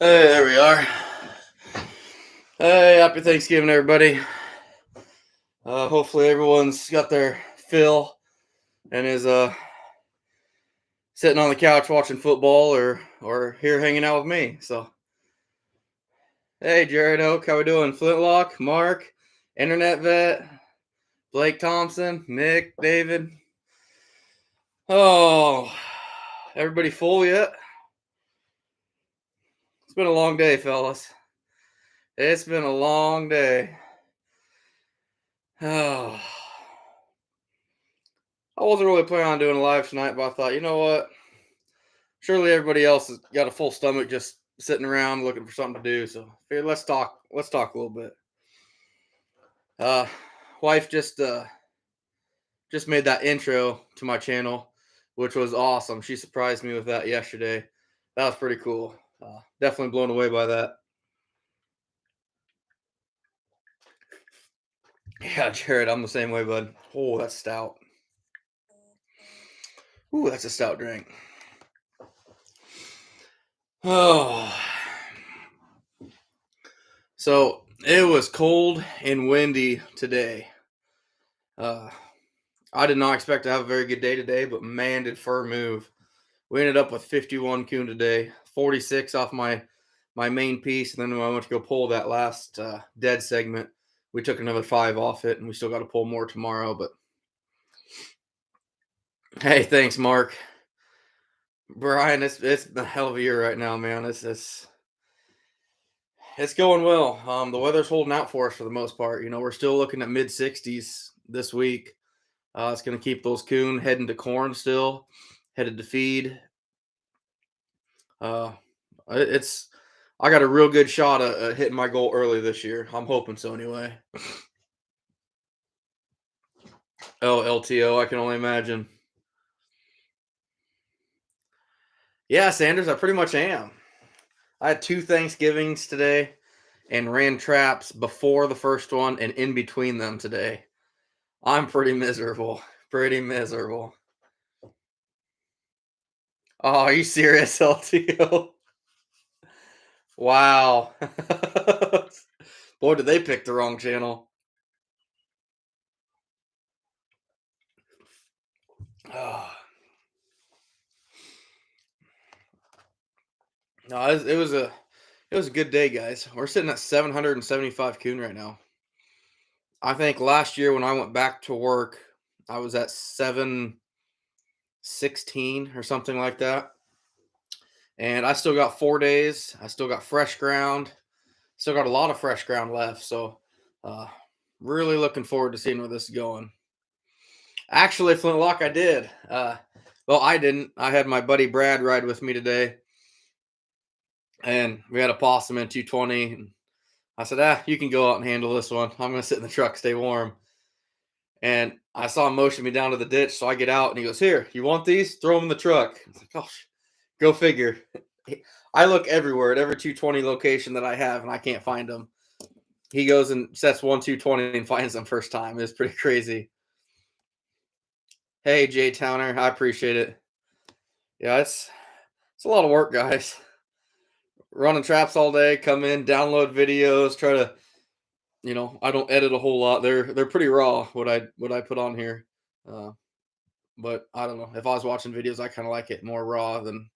Hey, there we are. Hey, happy Thanksgiving, everybody. Hopefully, everyone's got their fill and is sitting on the couch watching football or here hanging out with me. So, hey, Jared Oak, how we doing? Flintlock, Mark, Internet Vet, Blake Thompson, Nick, David. Oh, everybody full yet? It's been a long day, fellas. It's been a long day. Oh, I wasn't really planning on doing a live tonight, but I thought, you know what? Surely everybody else has got a full stomach just sitting around looking for something to do. So figured let's talk. Let's talk a little bit. Uh, wife just made that intro to my channel, which was awesome. She surprised me with that yesterday. That was pretty cool. Definitely blown away by that. Yeah, Jared, I'm the same way, bud. Oh, that's stout. Ooh, that's a stout drink. Oh, so it was cold and windy today. Uh, I did not expect to have a very good day today, but man, did fur move. We ended up with 51 coon today, 46 off my main piece, and then when I went to go pull that last dead segment, we took another 5 off it, and we still got to pull more tomorrow. But hey, thanks, Mark. Brian, it's a hell of a year right now, man. It's going well. The weather's holding out for us for the most part. You know, we're still looking at mid 60s this week. It's going to keep those coon heading to corn still, headed to feed. Uh, it's I got a real good shot at hitting my goal early this year. I'm hoping so anyway. Oh, LTO, I can only imagine. Yeah, Sanders, I pretty much am. I had 2 Thanksgivings today and ran traps before the first one and in between them today. I'm pretty miserable. Pretty miserable. Oh, are you serious, LTO? Wow. Boy, did they pick the wrong channel. Oh, no, it was a good day, guys. We're sitting at 775 coon right now. I think last year when I went back to work, I was at 716 or something like that. And I still got 4 days. I still got fresh ground. Still got a lot of fresh ground left. So, uh, really looking forward to seeing where this is going. Actually, Flintlock, I did. Well, I didn't. I had my buddy Brad ride with me today, and we had a possum in 220. And I said, you can go out and handle this one. I'm going to sit in the truck, stay warm. And I saw him motion me down to the ditch. So I get out and he goes, Here, you want these? Throw them in the truck. I was like, Gosh, go figure. I look everywhere at every 220 location that I have and I can't find them. He goes and sets 220 and finds them first time. It's pretty crazy. Hey, Jay Towner, I appreciate it. Yeah, it's a lot of work, guys. Running traps all day, come in, download videos, try to, I don't edit a whole lot. They're pretty raw what I put on here. Uh, but I don't know. If I was watching videos, I kind of like it more raw than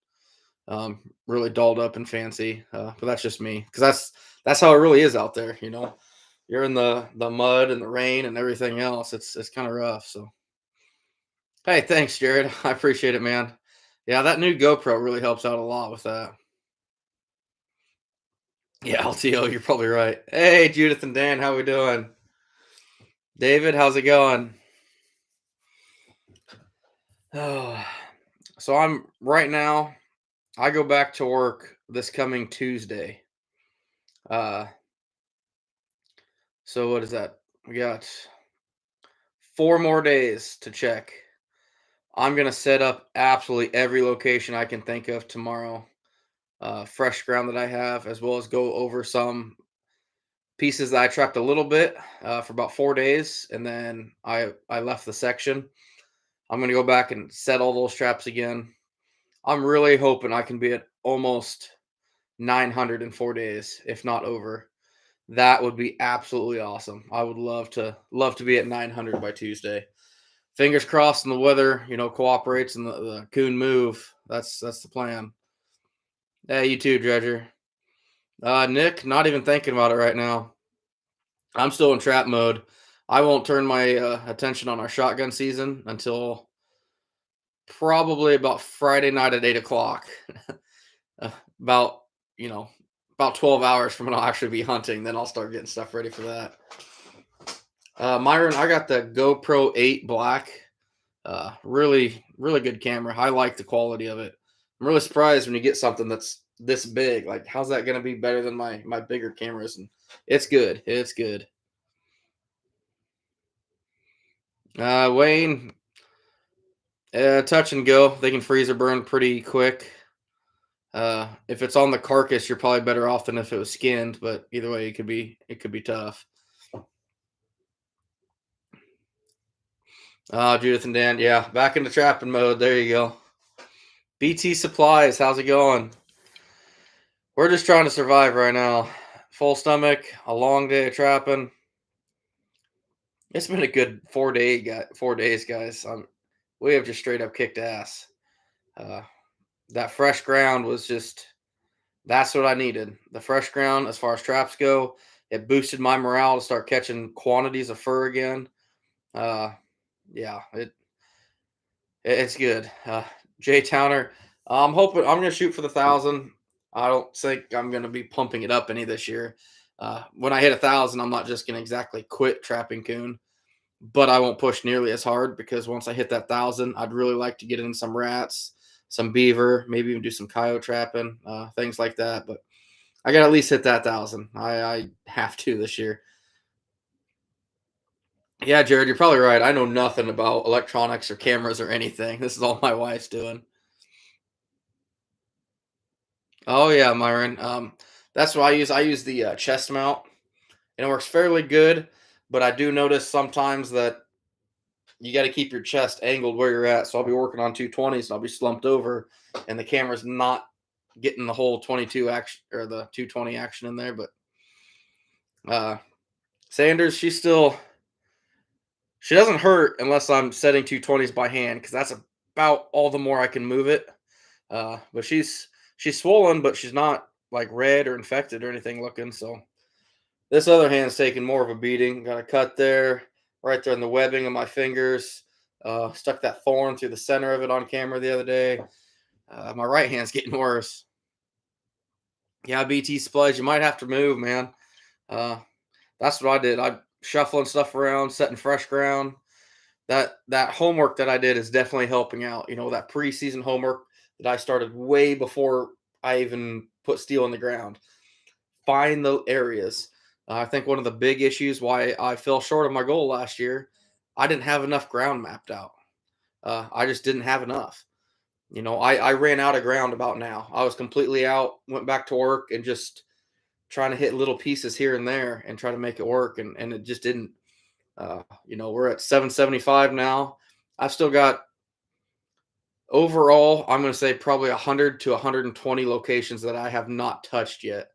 really dolled up and fancy. But that's just me because that's how it really is out there. You're in the mud and the rain and everything else. It's kind of rough. So hey, thanks, Jared. I appreciate it, man. Yeah, that new GoPro really helps out a lot with that. Yeah, LTO, you're probably right. Hey, Judith and Dan, how we doing? David, how's it going? Oh, so I'm right now. I go back to work this coming Tuesday. Uh, so what is that? We got 4 more days to check. I'm gonna set up absolutely every location I can think of tomorrow. Fresh ground that I have, as well as go over some pieces that I trapped a little bit for about 4 days, and then I left the section. I'm gonna go back and set all those traps again. I'm really hoping I can be at almost 900 in 4 days, if not over. That would be absolutely awesome. I would love to be at 900 by Tuesday. Fingers crossed, and the weather, cooperates, and the coon move. That's the plan. Hey, you too, Dredger. Nick, not even thinking about it right now. I'm still in trap mode. I won't turn my attention on our shotgun season until probably about Friday night at 8 o'clock. Uh, about you know about 12 hours from when I'll actually be hunting. Then I'll start getting stuff ready for that. Myron, I got the GoPro 8 Black. Really, really good camera. I like the quality of it. I'm really surprised when you get something that's this big. Like, how's that going to be better than my bigger cameras? And it's good. It's good. Wayne, touch and go. They can freeze or burn pretty quick. If it's on the carcass, you're probably better off than if it was skinned. But either way, it could be tough. Judith and Dan, yeah, back into trapping mode. There you go. BT Supplies, how's it going? We're just trying to survive right now. Full stomach, a long day of trapping. It's been a good 4 days, guys. We have just straight up kicked ass. Uh, that fresh ground was that's what I needed. The fresh ground, as far as traps go, it boosted my morale to start catching quantities of fur again. Uh, yeah, it's good. Jay Towner, I'm hoping I'm gonna shoot for the 1,000. I don't think I'm gonna be pumping it up any this year. When I hit 1,000, I'm not just gonna exactly quit trapping coon, but I won't push nearly as hard because once I hit that 1,000, I'd really like to get in some rats, some beaver, maybe even do some coyote trapping, things like that. But I got to at least hit that 1,000. I have to this year. Yeah, Jared, you're probably right. I know nothing about electronics or cameras or anything. This is all my wife's doing. Oh yeah, Myron. That's what I use. I use the chest mount, and it works fairly good. But I do notice sometimes that you got to keep your chest angled where you're at. So I'll be working on 220s, and I'll be slumped over, and the camera's not getting the whole 22 action or the 220 action in there. But uh, Sanders, she doesn't hurt unless I'm setting 220s by hand because that's about all the more I can move it. But she's swollen, but she's not like red or infected or anything looking. So this other hand's taking more of a beating. Got a cut there, right there in the webbing of my fingers. Stuck that thorn through the center of it on camera the other day. My right hand's getting worse. Yeah, BT splice. You might have to move, man. Uh, that's what I did. I shuffling stuff around, setting fresh ground. That homework that I did is definitely helping out. That preseason homework that I started way before I even put steel in the ground. Find the areas. I think one of the big issues why I fell short of my goal last year, I didn't have enough ground mapped out. I just didn't have enough. I ran out of ground about now. I was completely out, went back to work, and just trying to hit little pieces here and there and try to make it work. And it just didn't. We're at 775 now. I've still got overall, I'm going to say probably 100 to 120 locations that I have not touched yet.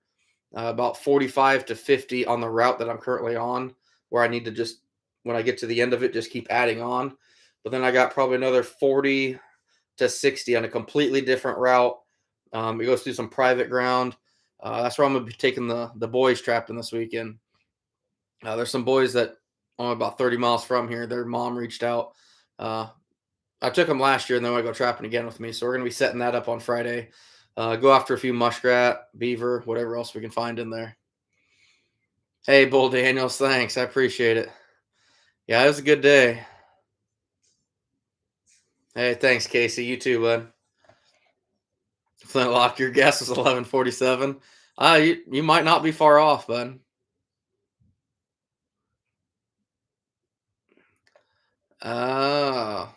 About 45 to 50 on the route that I'm currently on, where I need to just, when I get to the end of it, just keep adding on. But then I got probably another 40 to 60 on a completely different route. It goes through some private ground. That's where I'm going to be taking the boys trapping this weekend. There's some boys that are about 30 miles from here. Their mom reached out. I took them last year, and they want to go trapping again with me. So we're going to be setting that up on Friday. Go after a few muskrat, beaver, whatever else we can find in there. Hey, Bull Daniels, thanks. I appreciate it. Yeah, it was a good day. Hey, thanks, Casey. You too, bud. Flintlock, your guess was 11:47. You might not be far off, bud. Oh,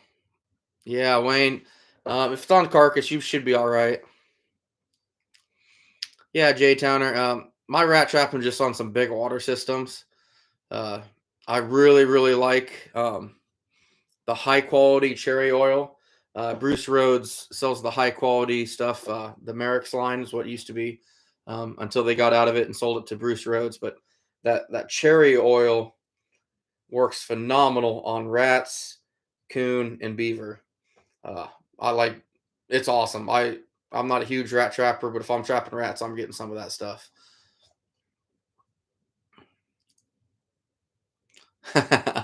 yeah, Wayne. If it's on carcass, you should be all right. Yeah, Jay Towner. My rat trapping just on some big water systems. Uh, I really, really like the high quality cherry oil. Bruce Rhodes sells the high quality stuff. The Merrick's line is what used to be. until they got out of it and sold it to Bruce Rhodes. But that cherry oil works phenomenal on rats, coon, and beaver. Uh, I like it's awesome. I'm not a huge rat trapper, but if I'm trapping rats, I'm getting some of that stuff.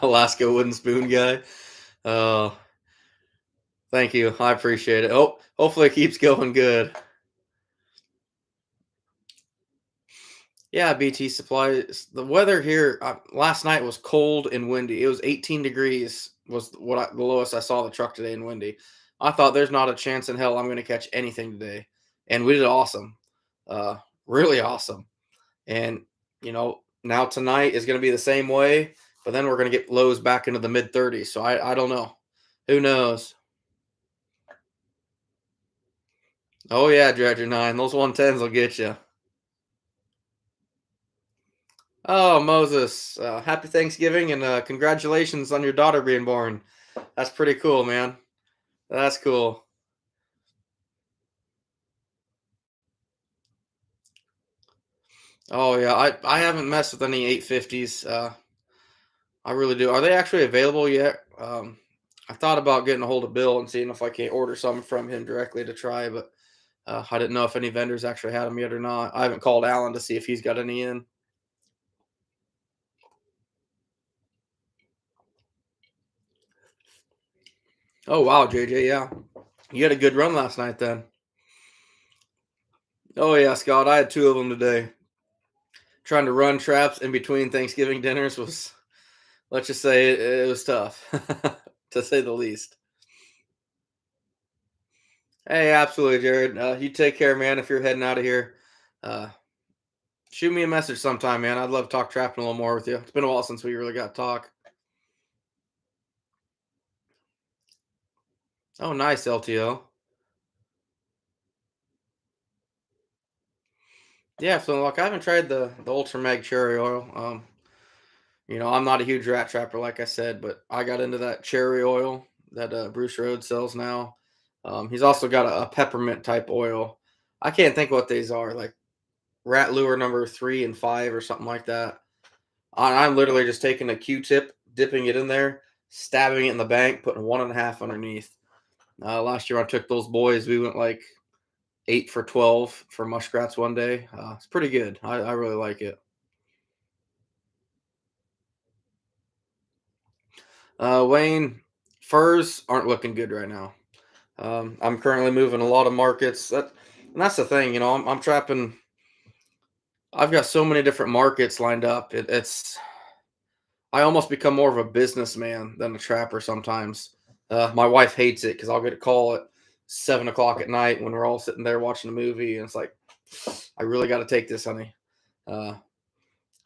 Alaska wooden spoon guy. Oh, thank you. I appreciate it. Oh, hopefully it keeps going good. Yeah, BT supplies. The weather here last night was cold and windy. It was 18 degrees was the lowest I saw the truck today and windy. I thought there's not a chance in hell I'm going to catch anything today, and we did awesome, uh, really awesome. And now tonight is going to be the same way, but then we're going to get lows back into the mid 30s. So I don't know, who knows? Oh yeah, Dredger 9, those 110s will get you. Oh, Moses, happy Thanksgiving and congratulations on your daughter being born. That's pretty cool, man. That's cool. Oh yeah, I haven't messed with any 850s. I really do. Are they actually available yet? I thought about getting a hold of Bill and seeing if I can't order some from him directly to try, but I didn't know if any vendors actually had them yet or not. I haven't called Alan to see if he's got any in. Oh wow, JJ, yeah, you had a good run last night then. Oh yeah, Scott, I had two of them today. Trying to run traps in between Thanksgiving dinners was, let's just say, it was tough, to say the least. Hey, absolutely, Jared. You take care, man. If you're heading out of here, uh, shoot me a message sometime, man. I'd love to talk trapping a little more with you. It's been a while since we really got to talk. Oh, nice, LTO. Yeah, so like I haven't tried the Ultra Mag cherry oil. I'm not a huge rat trapper, like I said, but I got into that cherry oil that Bruce Rhodes sells now. He's also got a peppermint type oil. I can't think what these are, like rat lure number 3 and 5 or something like that. I'm literally just taking a Q-tip, dipping it in there, stabbing it in the bank, putting 1.5 underneath. Last year I took those boys. We went like 8 for 12 for muskrats one day. It's pretty good. I really like it. Wayne, furs aren't looking good right now. I'm currently moving a lot of markets. And that's the thing, I'm trapping. I've got so many different markets lined up. I almost become more of a businessman than a trapper sometimes. My wife hates it because I'll get a call at 7 o'clock at night when we're all sitting there watching a movie, and it's like, I really got to take this, honey. Uh,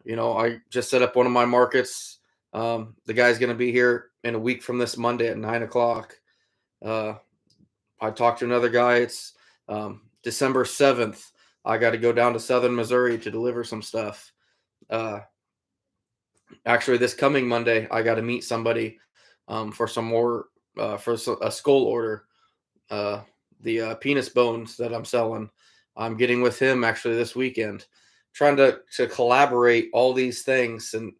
I just set up one of my markets. The guy's going to be here in a week from this Monday at 9 o'clock. Uh, I talked to another guy. It's December 7th. I got to go down to Southern Missouri to deliver some stuff. Uh, Actually, this coming Monday, I got to meet somebody for some more a skull order. Uh, the penis bones that I'm selling. I'm getting with him actually this weekend, trying to collaborate all these things and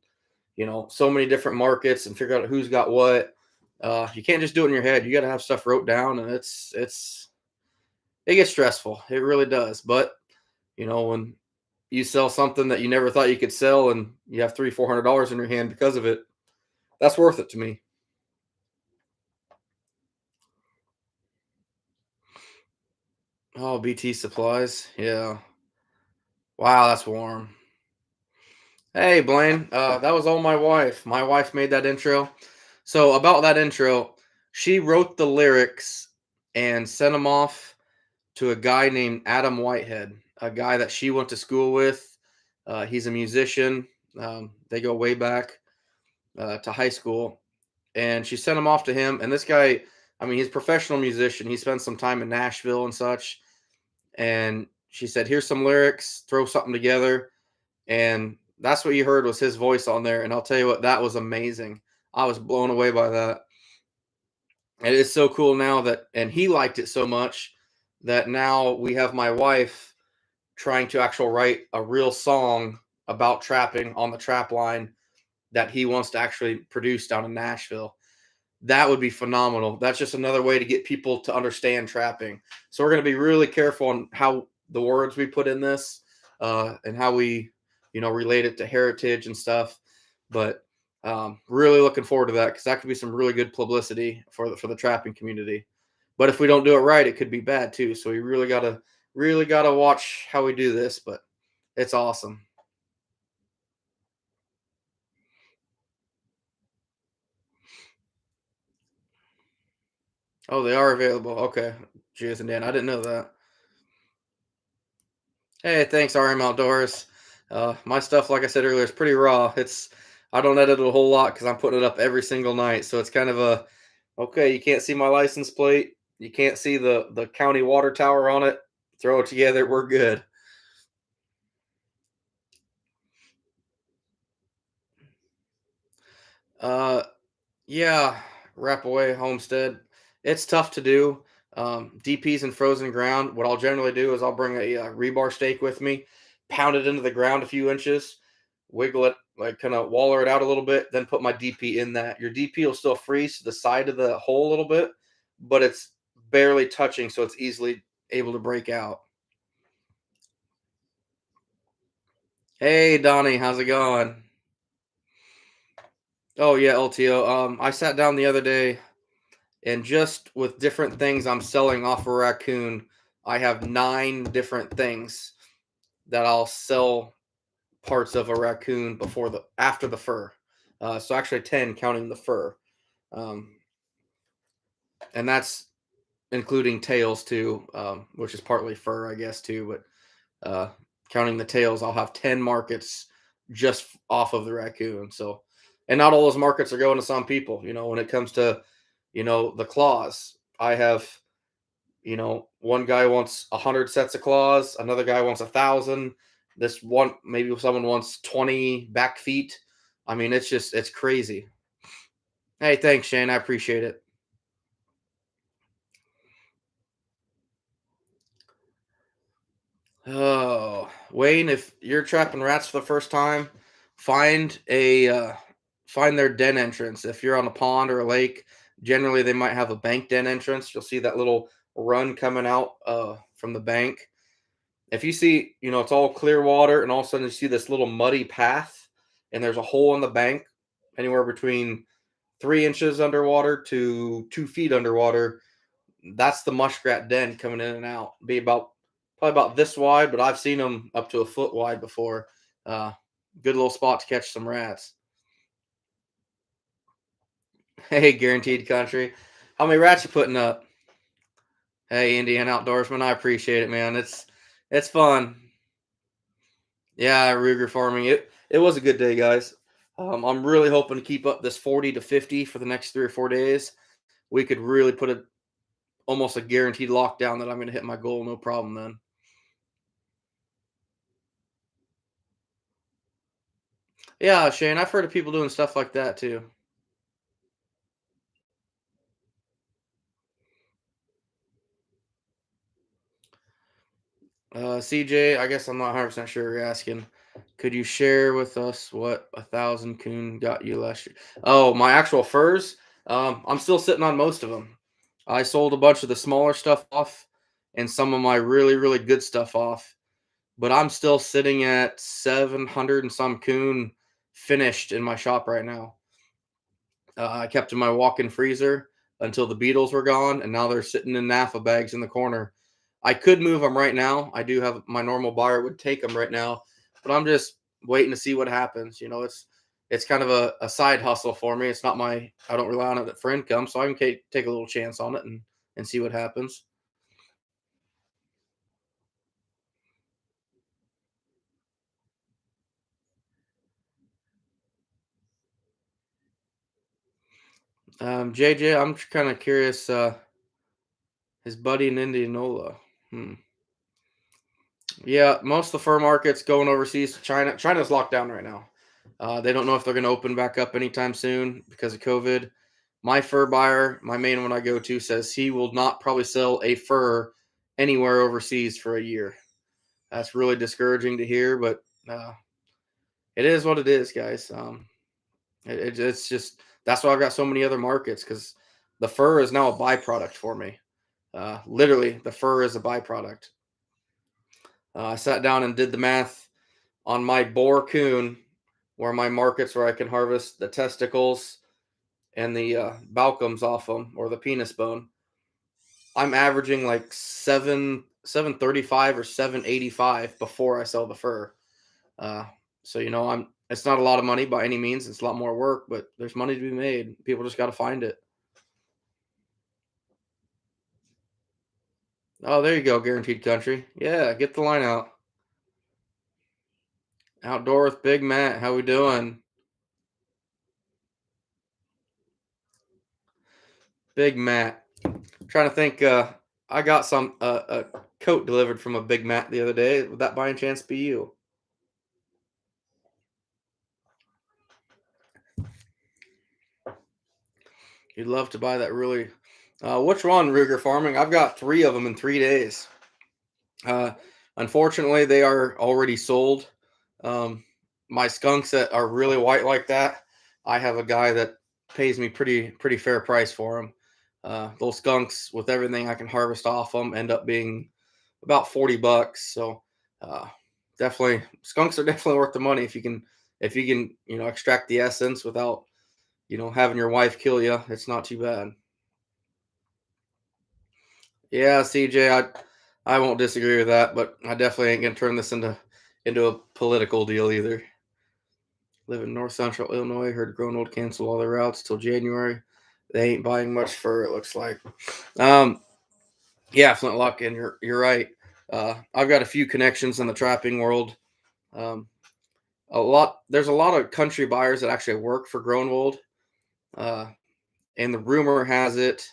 so many different markets and figure out who's got what. You can't just do it in your head. You got to have stuff wrote down, and it gets stressful. It really does. But when you sell something that you never thought you could sell, and you have $300-400 in your hand because of it, that's worth it to me. Oh, BT supplies. Yeah. Wow, that's warm. Hey, Blaine. That was all my wife. My wife made that intro. So about that intro, she wrote the lyrics and sent them off to a guy named Adam Whitehead, a guy that she went to school with. He's a musician. They go way back to high school, and she sent him off to him. And this guy, I mean, he's a professional musician. He spent some time in Nashville and such. And she said, "Here's some lyrics. Throw something together." And that's what you heard was his voice on there. And I'll tell you what, that was amazing. I was blown away by that. And it's so cool now that, and he liked it so much that now we have my wife. trying to actually write a real song about trapping on the trap line that he wants to actually produce down in Nashville. That would be phenomenal. That's just another way to get people to understand trapping. So we're going to be really careful on how the words we put in this, and how we, relate it to heritage and stuff. But really looking forward to that because that could be some really good publicity for the trapping community. But if we don't do it right, it could be bad too. So we really gotta watch how we do this. But it's awesome. Oh, they are available. Okay, Judith and Dan, I didn't know that. Hey, thanks, RM Outdoors. My stuff, like I said earlier, is pretty raw. I don't edit it a whole lot because I'm putting it up every single night. So it's kind of a okay. You can't see my license plate. You can't see the county water tower on it. Throw it together. We're good. Uh, yeah, wrap away homestead. It's tough to do. DPs and frozen ground. What I'll generally do is I'll bring a rebar stake with me, pound it into the ground a few inches, wiggle it, like kind of waller it out a little bit, then put my DP in that. Your DP will still freeze to the side of the hole a little bit, but it's barely touching, so it's easily able to break out. Hey, Donnie, how's it going? Oh yeah, LTO. I sat down the other day and just with different things I'm selling off a raccoon, I have 9 different things that I'll sell parts of a raccoon before the after the fur. So actually 10 counting the fur. Um, and that's including tails too, which is partly fur, I guess, too. But counting the tails, I'll have 10 markets just off of the raccoon. So, and not all those markets are going to some people. When it comes to, the claws, I have, one guy wants 100 sets of claws, another guy wants 1,000. This one, maybe someone wants 20 back feet. I mean, it's crazy. Hey, thanks, Shane. I appreciate it. Oh, Wayne, if you're trapping rats for the first time, find a find their den entrance. If you're on a pond or a lake, generally they might have a bank den entrance. You'll see that little run coming out from the bank. If you see, it's all clear water, and all of a sudden you see this little muddy path, and there's a hole in the bank, anywhere between 3 inches underwater to 2 feet underwater. That's the muskrat den coming in and out. Be about probably about this wide, but I've seen them up to a foot wide before. Uh, Good little spot to catch some rats. Hey, guaranteed country. How many rats you putting up? Hey, Indian outdoorsman, I appreciate it, man. It's fun. Yeah, Ruger farming. It was a good day, guys. I'm really hoping to keep up this 40 to 50 for the next 3 or 4 days. We could really put almost a guaranteed lockdown that I'm going to hit my goal, no problem. Then, yeah, Shane, I've heard of people doing stuff like that too. CJ, I guess I'm not 100% sure you're asking. Could you share with us what 1,000 coon got you last year? Oh, my actual furs. I'm still sitting on most of them. I sold a bunch of the smaller stuff off and some of my really, really good stuff off, but I'm still sitting at 700 and some coon finished in my shop right now. I kept in my walk-in freezer until the beetles were gone, and now they're sitting in NAFA bags in the corner. I could move them right now. I do have my normal buyer would take them right now, but I'm just waiting to see what happens. It's kind of a side hustle for me. It's not I don't rely on it for income, so I can take a little chance on it and see what happens. JJ, I'm kind of curious. His buddy in Indianola. Hmm. Yeah, most of the fur markets going overseas to China. China's locked down right now. They don't know if they're going to open back up anytime soon because of COVID. My fur buyer, my main one I go to, says he will not probably sell a fur anywhere overseas for a year. That's really discouraging to hear, but it is what it is, guys. It's just that's why I've got so many other markets because the fur is now a byproduct for me. Literally, the fur is a byproduct. I sat down and did the math on my boar coon, where my markets where I can harvest the testicles and the balcums off them or the penis bone. I'm averaging like 735 or 785 before I sell the fur. Uh, so I'm. It's not a lot of money by any means. It's a lot more work, but there's money to be made. People just got to find it. Oh, there you go, guaranteed country. Yeah, get the line out. Outdoor with Big Matt. How we doing? Big Matt. Trying to think. I got some a coat delivered from a Big Matt the other day. Would that by any chance be you? You'd love to buy that, really. Which one, Ruger Farming? I've got three of them in 3 days. Uh, Unfortunately, they are already sold. My skunks that are really white like that, I have a guy that pays me pretty fair price for them. Those skunks with everything I can harvest off them end up being about $40. So uh, definitely, skunks are definitely worth the money if you can extract the essence without having your wife kill you. It's not too bad. Yeah, CJ, I won't disagree with that, but I definitely ain't gonna turn this into a political deal either. Live in North Central Illinois. Heard Grown cancel all their routes till January. They ain't buying much fur. It looks like. Um, yeah, Flintlock, and you're right. I've got a few connections in the trapping world. Um, there's a lot of country buyers that actually work for Grown, uh, and the rumor has it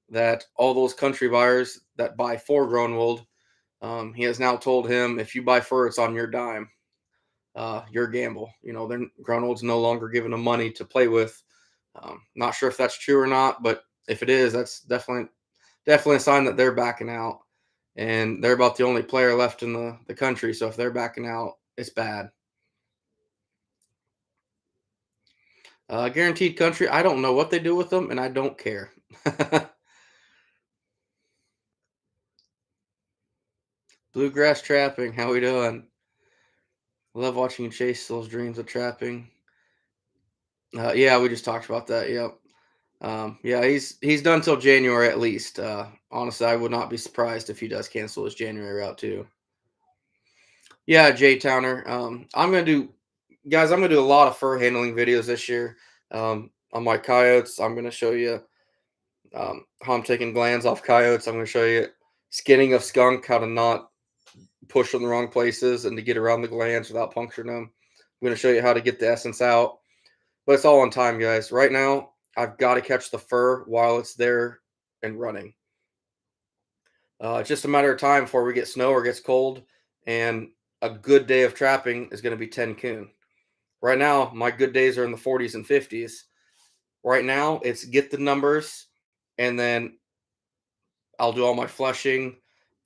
that all those country buyers that buy for Grown, he has now told him if you buy fur, it's on your dime, your gamble. Then Groundhold's no longer giving them money to play with. Not sure if that's true or not, but if it is, that's definitely a sign that they're backing out, and they're about the only player left in the country. So if they're backing out, it's bad. Guaranteed country. I don't know what they do with them, and I don't care. Bluegrass trapping. How we doing? Love watching you chase those dreams of trapping. Yeah, we just talked about that. Yep. Yeah, he's done till January at least. Honestly, I would not be surprised if he does cancel his January route too. Yeah, Jay Towner. I'm gonna do, guys. I'm gonna do a lot of fur handling videos this year. On my coyotes, I'm gonna show you how I'm taking glands off coyotes. I'm gonna show you skinning of skunk, how to not push them the wrong places and to get around the glands without puncturing them. I'm gonna show you how to get the essence out. But it's all on time, guys. Right now, I've got to catch the fur while it's there and running. It's just a matter of time before we get snow or gets cold, and a good day of trapping is going to be 10 coon. Right now, my good days are in the 40s and 50s. Right now, it's get the numbers, and then I'll do all my flushing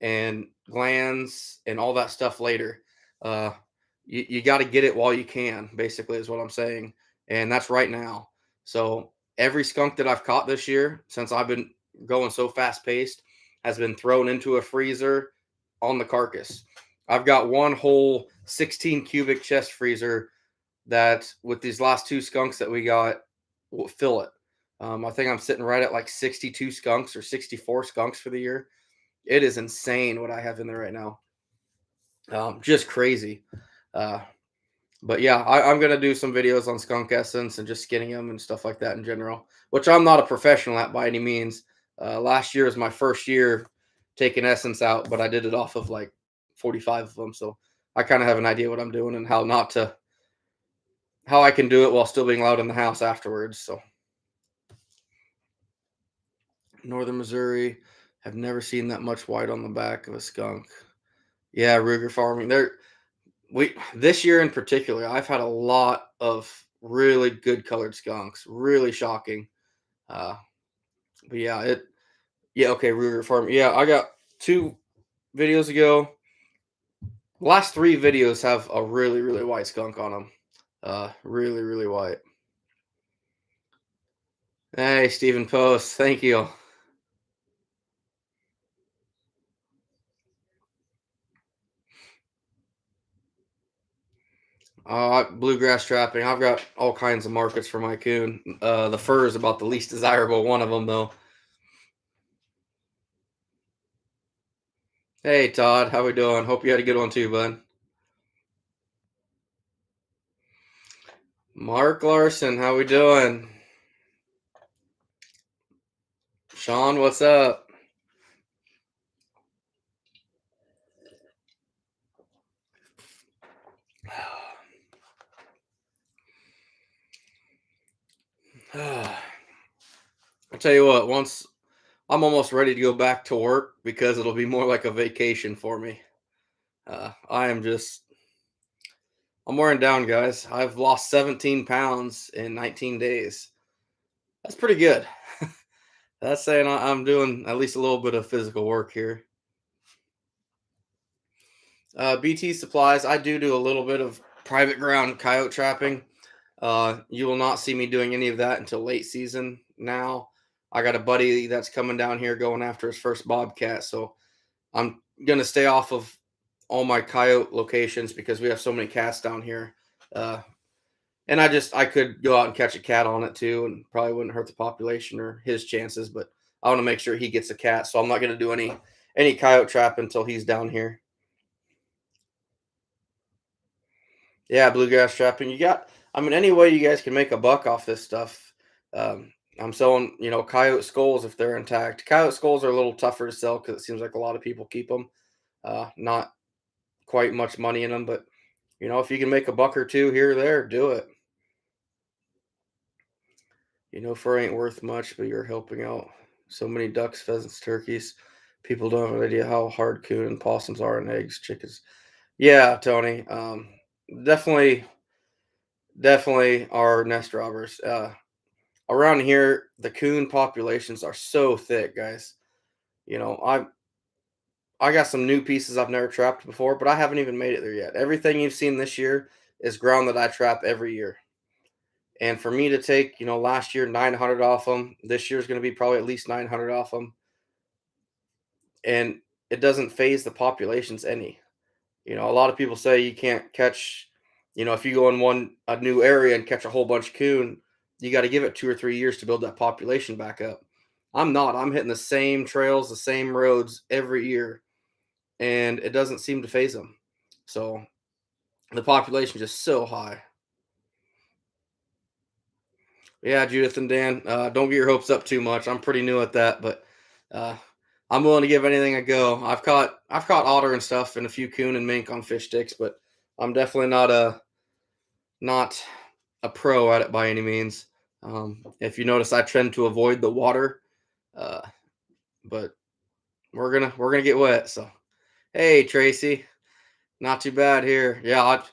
and glands and all that stuff later. Uh, you got to get it while you can, basically, is what I'm saying. And that's right now. So every skunk that I've caught this year, since I've been going so fast paced, has been thrown into a freezer on the carcass. I've got one whole 16 cubic chest freezer that, with these last two skunks that we got, will fill it. I think I'm sitting right at like 62 skunks or 64 skunks for the year. It is insane what I have in there right now. Just crazy. Uh, but yeah, I'm gonna do some videos on skunk essence and just skinning them and stuff like that in general, which I'm not a professional at by any means. Last year was my first year taking essence out, but I did it off of like 45 of them, so I kind of have an idea what I'm doing and how I can do it while still being loud in the house afterwards. So Northern Missouri, have never seen that much white on the back of a skunk. Yeah, Ruger farming. We this year in particular, I've had a lot of really good colored skunks. Really shocking. Uh, but yeah, okay, Ruger farming. Yeah, I got two videos ago. last three videos have a really, really white skunk on them. Really, really white. Hey, Stephen Post, thank you. Bluegrass trapping. I've got all kinds of markets for my coon. The fur is about the least desirable one of them, though. Hey, Todd, how we doing? Hope you had a good one too, bud. Mark Larson, how we doing? Sean, what's up? I'll tell you what. Once I'm almost ready to go back to work because it'll be more like a vacation for me. I am just I'm wearing down, guys. I've lost 17 pounds in 19 days. That's pretty good. That's saying I'm doing at least a little bit of physical work here. BT supplies. I do a little bit of private ground coyote trapping. You will not see me doing any of that until late season. Now, I got a buddy that's coming down here going after his first bobcat, so I'm gonna stay off of all my coyote locations because we have so many cats down here. Uh, and I could go out and catch a cat on it too, and probably wouldn't hurt the population or his chances. But I want to make sure he gets a cat, so I'm not gonna do any coyote trap until he's down here. Yeah, bluegrass trapping. I mean, any way you guys can make a buck off this stuff. I'm selling, coyote skulls if they're intact. Coyote skulls are a little tougher to sell because it seems like a lot of people keep them. Not quite much money in them, but if you can make a buck or two here or there, do it. Fur ain't worth much, but you're helping out so many ducks, pheasants, turkeys. People don't have an idea how hard coon and possums are in eggs, chickens. Yeah, Tony. Definitely, definitely are nest robbers. Around here, the coon populations are so thick, guys. You know, I got some new pieces I've never trapped before, but I haven't even made it there yet. Everything you've seen this year is ground that I trap every year. And for me to take, last year 900 off them, this year's going to be probably at least 900 off them, and it doesn't phase the populations any. A lot of people say you can't catch, if you go in a new area and catch a whole bunch of coon, you got to give it 2 or 3 years to build that population back up. I'm not. I'm hitting the same trails, the same roads every year, and it doesn't seem to phase them. So the population just so high. Yeah, Judith and Dan, don't get your hopes up too much. I'm pretty new at that, but uh, I'm willing to give anything a go. I've caught otter and stuff and a few coon and mink on fish sticks, but I'm definitely not a pro at it by any means. If you notice, I tend to avoid the water, uh, but we're gonna get wet. So hey, Tracy, not too bad here. Yeah,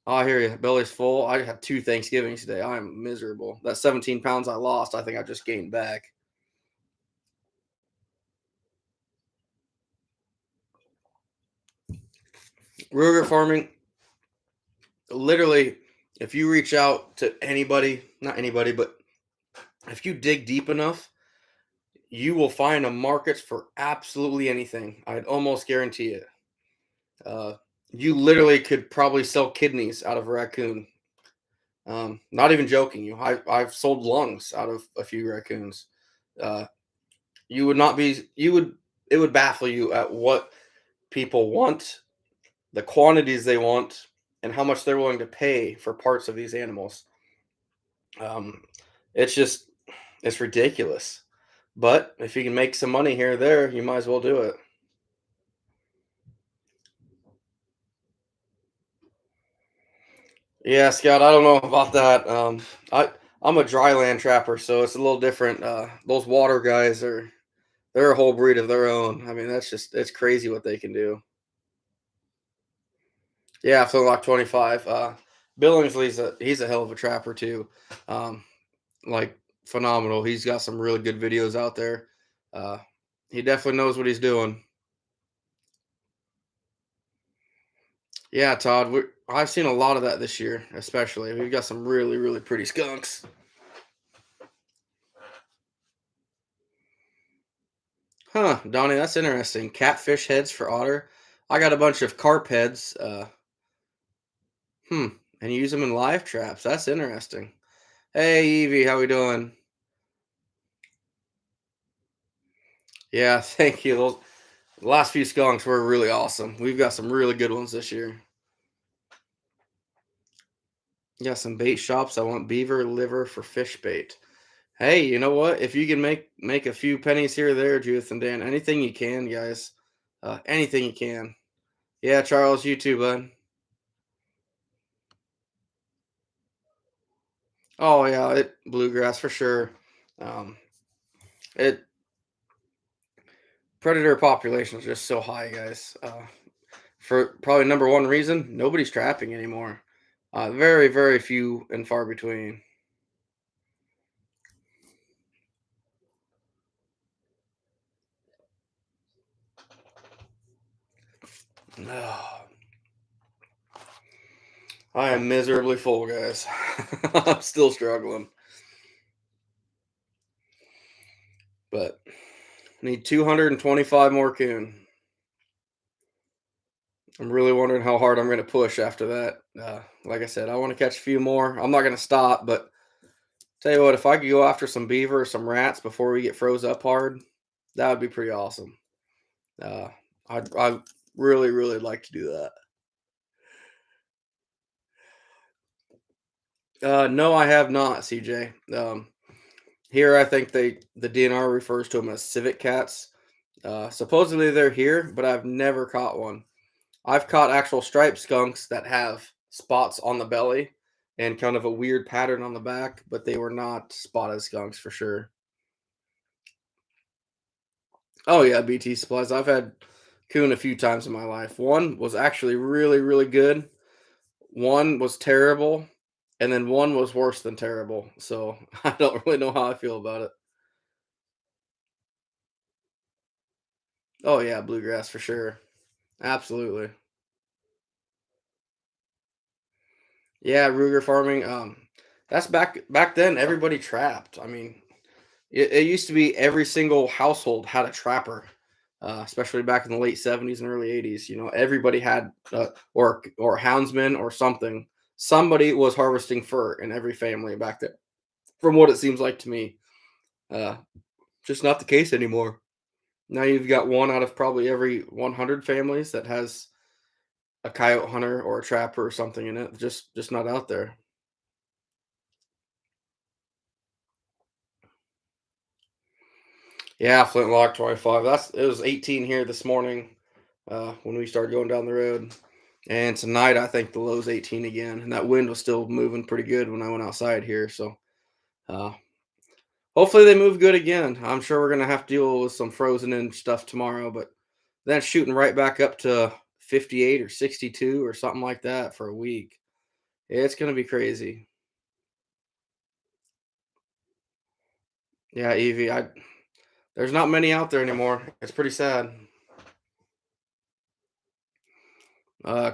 I hear you. Belly's full. I had 2 Thanksgivings today. I am miserable. That 17 pounds I lost, I think I just gained back. Ruger farming, literally, if you reach out to anybody, not anybody, but if you dig deep enough, you will find a market for absolutely anything. I'd almost guarantee it. Uh, you literally could probably sell kidneys out of a raccoon. Not even joking you. I've sold lungs out of a few raccoons. Uh, you would not be. You would. It would baffle you at what people want, the quantities they want, and how much they're willing to pay for parts of these animals. Um, it's just it's ridiculous. But if you can make some money here or there, you might as well do it. Yeah, Scott, I don't know about that. I'm a dry land trapper, so it's a little different. Those water guys they're a whole breed of their own. I mean, it's crazy what they can do. Yeah, Flintlock 25. Billingsley's he's a hell of a trapper too. Um, like phenomenal. He's got some really good videos out there. Uh, he definitely knows what he's doing. Yeah, Todd. I've seen a lot of that this year, especially. We've got some really, really pretty skunks. Huh, Donnie, that's interesting. Catfish heads for otter. I got a bunch of carp heads. Hmm, and you use them in live traps. That's interesting. Hey, Evie, how we doing? Yeah, thank you. Those last few skunks were really awesome. We've got some really good ones this year. Got some bait shops. I want beaver liver for fish bait. Hey, you know what? If you can make a few pennies here or there, Judith and Dan, anything you can, guys. Anything you can. Yeah, Charles, you too, bud. Oh yeah, bluegrass for sure. Um, it predator population is just so high, guys. For probably number one reason, nobody's trapping anymore. Very, very few and far between. Oh, I am miserably full, guys. I'm still struggling, but need 225 more coon. I'm really wondering how hard I'm going to push after that. Like I said, I want to catch a few more. I'm not going to stop, but tell you what, if I could go after some beaver or some rats before we get froze up hard, that would be pretty awesome. Uh, I really, really like to do that. No, I have not, CJ. Here, I think the DNR refers to them as civet cats. Supposedly they're here, but I've never caught one. I've caught actual striped skunks that have spots on the belly and kind of a weird pattern on the back, but they were not spotted skunks for sure. Oh yeah, BT supplies. I've had coon a few times in my life. One was actually really, really good. One was terrible, and then one was worse than terrible. So I don't really know how I feel about it. Oh yeah, bluegrass for sure. Absolutely. Yeah, Ruger farming. That's back then. Everybody trapped. I mean, it used to be every single household had a trapper, especially back in the late '70s and early '80s. You know, everybody had or houndsman or something. Somebody was harvesting fur in every family back then. From what it seems like to me, uh, just not the case anymore. Now you've got one out of probably every 100 families that has a coyote hunter or a trapper or something in it. Just not out there. Yeah, Flintlock 25. It was 18 here this morning when we started going down the road. And tonight I think the low's 18 again. And that wind was still moving pretty good when I went outside here. So uh, hopefully they move good again. I'm sure we're gonna have to deal with some frozen in stuff tomorrow, but then shooting right back up to 58 or 62 or something like that for a week. It's gonna be crazy. Yeah, Evie, I there's not many out there anymore. It's pretty sad.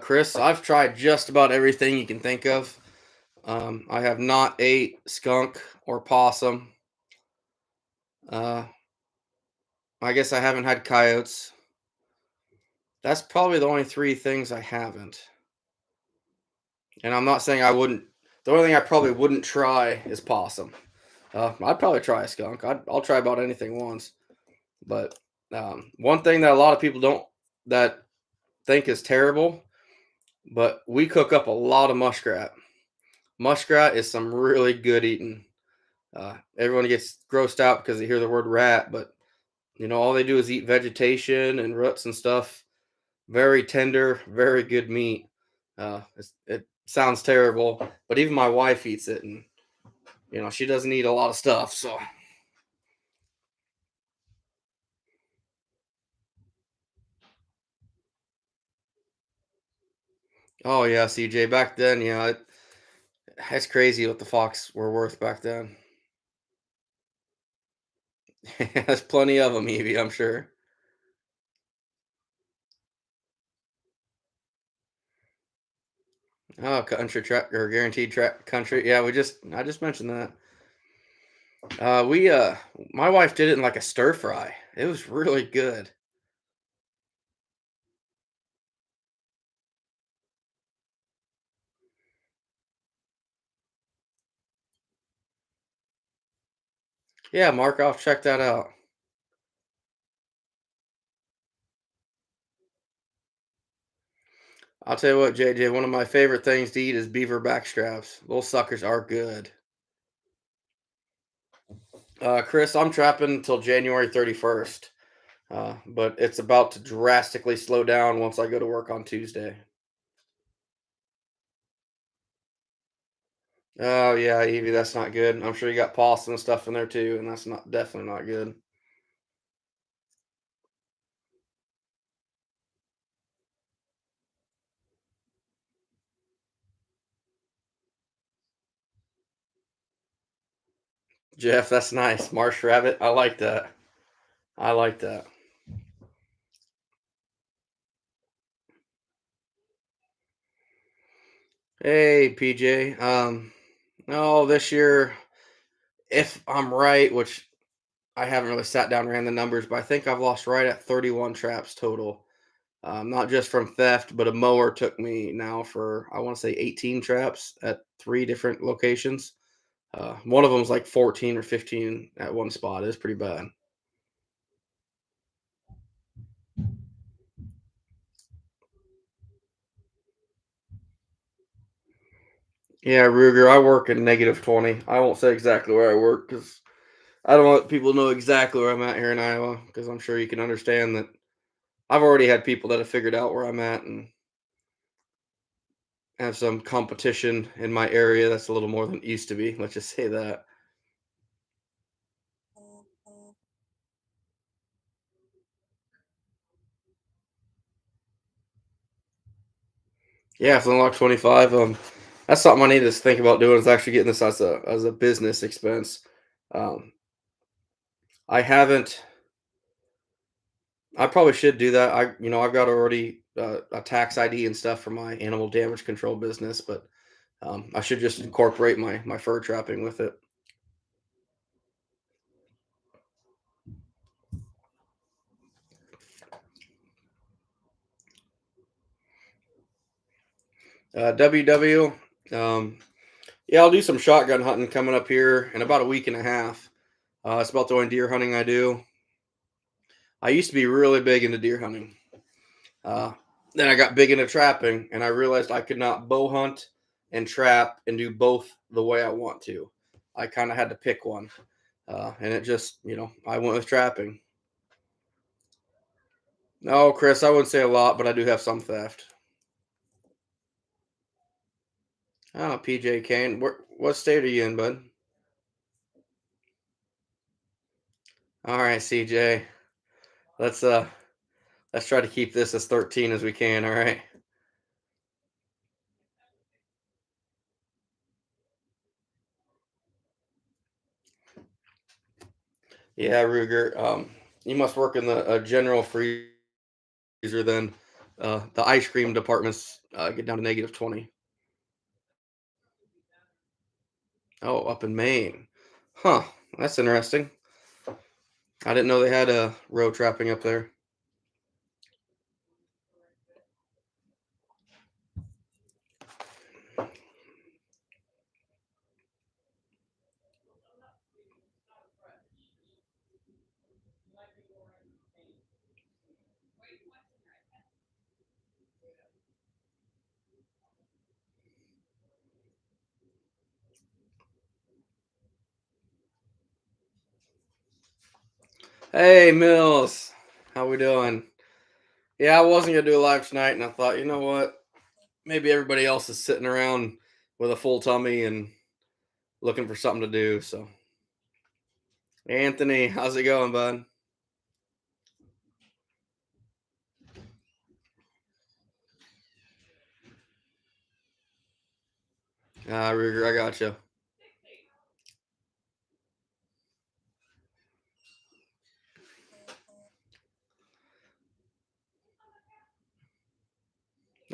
Chris, I've tried just about everything you can think of. I have not ate skunk or possum. Uh, I guess I haven't had coyotes. That's probably the only three things I haven't. And I'm not saying I wouldn't. The only thing I probably wouldn't try is possum. I'd probably try a skunk. I'll try about anything once. But one thing that a lot of people don't that think is terrible, but we cook up a lot of muskrat. Muskrat is some really good eating. Everyone gets grossed out because they hear the word rat, but all they do is eat vegetation and roots and stuff. Very tender, very good meat. It sounds terrible, but even my wife eats it, and she doesn't eat a lot of stuff. So, oh yeah, CJ, back then, it's crazy what the fox were worth back then. There's plenty of them, Evie, I'm sure. Oh, country trap or guaranteed trap country. Yeah, I just mentioned that. We my wife did it in like a stir fry. It was really good. Yeah, mark off, check that out. I'll tell you what, JJ, one of my favorite things to eat is beaver backstraps. Those suckers are good. Chris, I'm trapping until January 31st. But it's about to drastically slow down once I go to work on Tuesday. Oh yeah, Evie, that's not good. I'm sure you got pasta and stuff in there too, and that's not definitely not good. Jeff, that's nice. Marsh rabbit, I like that. I like that. Hey, PJ. No, this year, if I'm right, which I haven't really sat down and ran the numbers, but I think I've lost right at 31 traps total. Not just from theft, but a mower took me now for I want to say 18 traps at three different locations. One of them's like 14 or 15 at one spot. It's pretty bad. Yeah, Ruger, I work at -20. I won't say exactly where I work because I don't want people to know exactly where I'm at here in Iowa because I'm sure you can understand that I've already had people that have figured out where I'm at and have some competition in my area that's a little more than it used to be. Let's just say that. Yeah, so unlock 25. That's something I need to think about doing is actually getting this as a business expense. Um, I haven't. I probably should do that. I've got already a tax ID and stuff for my animal damage control business, but I should just incorporate my fur trapping with it. WW. Um, yeah, I'll do some shotgun hunting coming up here in about a week and a half. It's about the only deer hunting I do. I used to be really big into deer hunting. Uh, then I got big into trapping, and I realized I could not bow hunt and trap and do both the way I want to. I kind of had to pick one, and it just, I went with trapping. No, Chris, I wouldn't say a lot, but I do have some theft. Oh, PJ Kane, what state are you in, bud? All right, CJ, let's uh, let's try to keep this as 13 as we can. All right. Yeah, Ruger. You must work in the general freezer then. The ice cream departments get down to -20. Oh, up in Maine. Huh. That's interesting. I didn't know they had a road trapping up there. Hey, Mills. How we doing? Yeah, I wasn't gonna do a live tonight, and I thought, you know what? Maybe everybody else is sitting around with a full tummy and looking for something to do. So, Anthony, how's it going, bud? Ruger, I got you.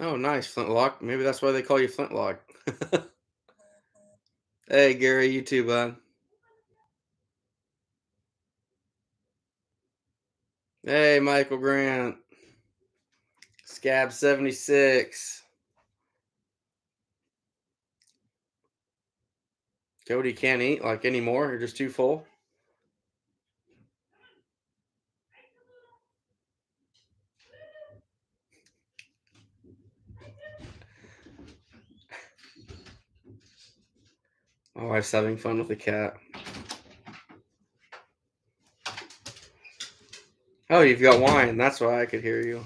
Oh, nice Flintlock. Maybe that's why they call you Flintlock. Hey, Gary, you too, bud. Hey, Michael Grant. Scab 76. Cody can't eat like anymore. You're just too full. My wife's having fun with the cat. Oh, you've got wine. That's why I could hear you.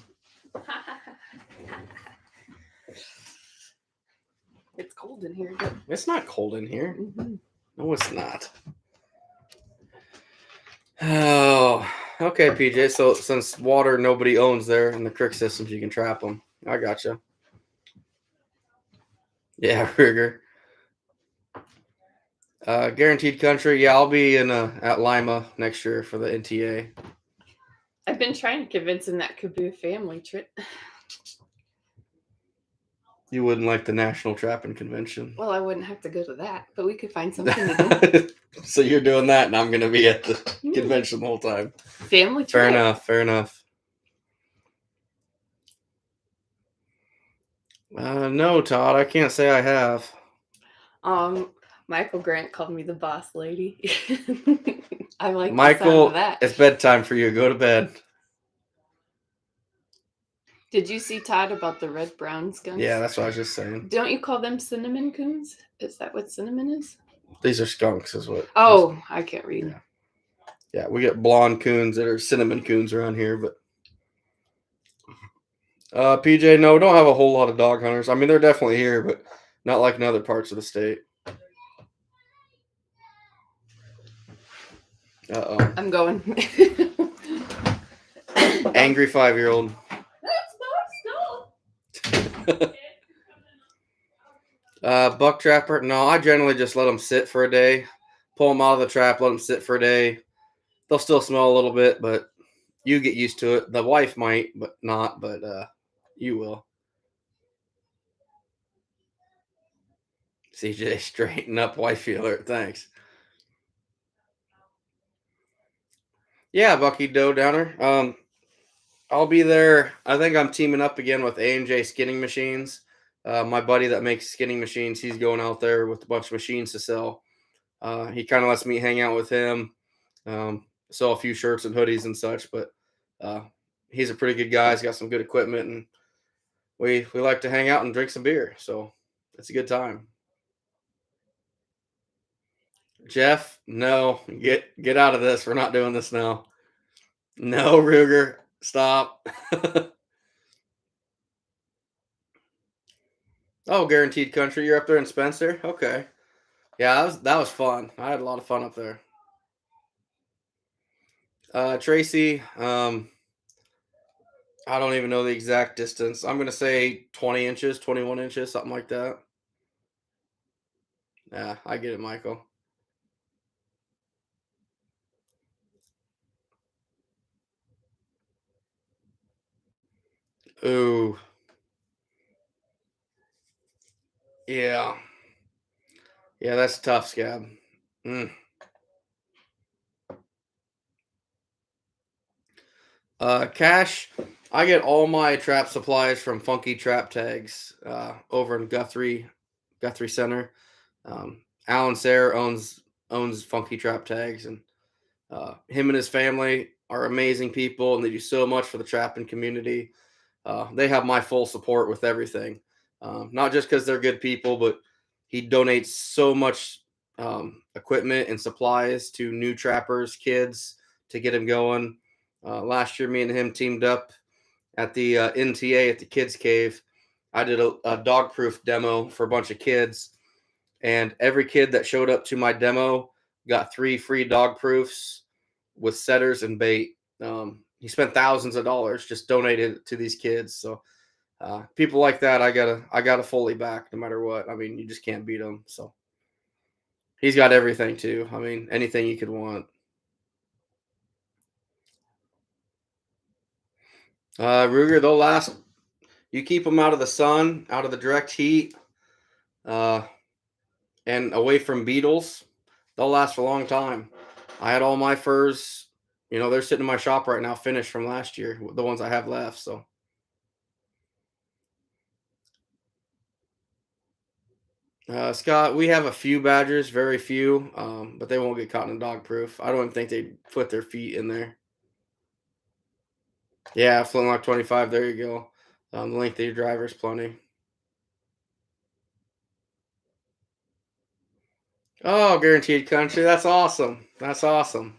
It's cold in here. But... It's not cold in here. Mm-hmm. No, it's not. Oh, okay, PJ. So since water nobody owns there in the creek systems, you can trap them. I gotcha. Yeah, Rigger. Guaranteed country. Yeah, I'll be in at Lima next year for the NTA. I've been trying to convince him that could be a family trip. You wouldn't like the National Trapping Convention. Well, I wouldn't have to go to that, but we could find something to do. So you're doing that, and I'm going to be at the convention the whole time. Family trip. Fair enough. Fair enough. No, Todd, I can't say I have. Michael Grant called me the boss lady. I like Michael, the sound of that. It's bedtime for you. Go to bed. Did you see Todd about the red brown skunks? Yeah, that's what I was just saying. Don't you call them cinnamon coons? Is that what cinnamon is? These are skunks, is what. Oh, I can't read. Yeah, we get blonde coons that are cinnamon coons around here, but PJ, no, we don't have a whole lot of dog hunters. I mean, they're definitely here, but not like in other parts of the state. Uh-oh. I'm going. Angry 5-year-old. Buck trapper. No, I generally just let them sit for a day. Pull them out of the trap, let them sit for a day. They'll still smell a little bit, but you get used to it. The wife might, but not. But you will. CJ, straighten up, wifey alert. Thanks. Yeah, Bucky Doe Downer. I'll be there. I think I'm teaming up again with A&J Skinning Machines. My buddy that makes skinning machines, he's going out there with a bunch of machines to sell. He kind of lets me hang out with him, sell a few shirts and hoodies and such. But he's a pretty good guy. He's got some good equipment, and we like to hang out and drink some beer. So it's a good time. Jeff, no, get out of this. We're not doing this now. No, Ruger, stop. Oh, Guaranteed Country. You're up there in Spencer? Okay. Yeah, that was fun. I had a lot of fun up there. Tracy, I don't even know the exact distance. I'm going to say 20 inches, 21 inches, something like that. Yeah, I get it, Michael. Ooh. Yeah. Yeah, that's tough, Scab. Cash, I get all my trap supplies from Funky Trap Tags over in Guthrie Center. Alan Sayre owns Funky Trap Tags, and him and his family are amazing people, and they do so much for the trapping community. They have my full support with everything, not just because they're good people, but he donates so much equipment and supplies to new trappers, kids, to get them going. Last year, me and him teamed up at the NTA at the Kids Cave. I did a dog proof demo for a bunch of kids, and every kid that showed up to my demo got 3 free dog proofs with setters and bait. He spent thousands of dollars just donated to these kids. So people like that, I gotta fully back no matter what. I mean, you just can't beat them. So he's got everything too. I mean, anything you could want. Ruger, they'll last. You keep them out of the sun, out of the direct heat, uh, and away from beetles. They'll last for a long time. I had all my furs, they're sitting in my shop right now, finished from last year, the ones I have left. So, Scott, we have a few badgers, very few, but they won't get caught in dog proof. I don't even think they put their feet in there. Yeah, Flintlock 25. There you go. The length of your driver's plenty. Oh, guaranteed country. That's awesome. That's awesome.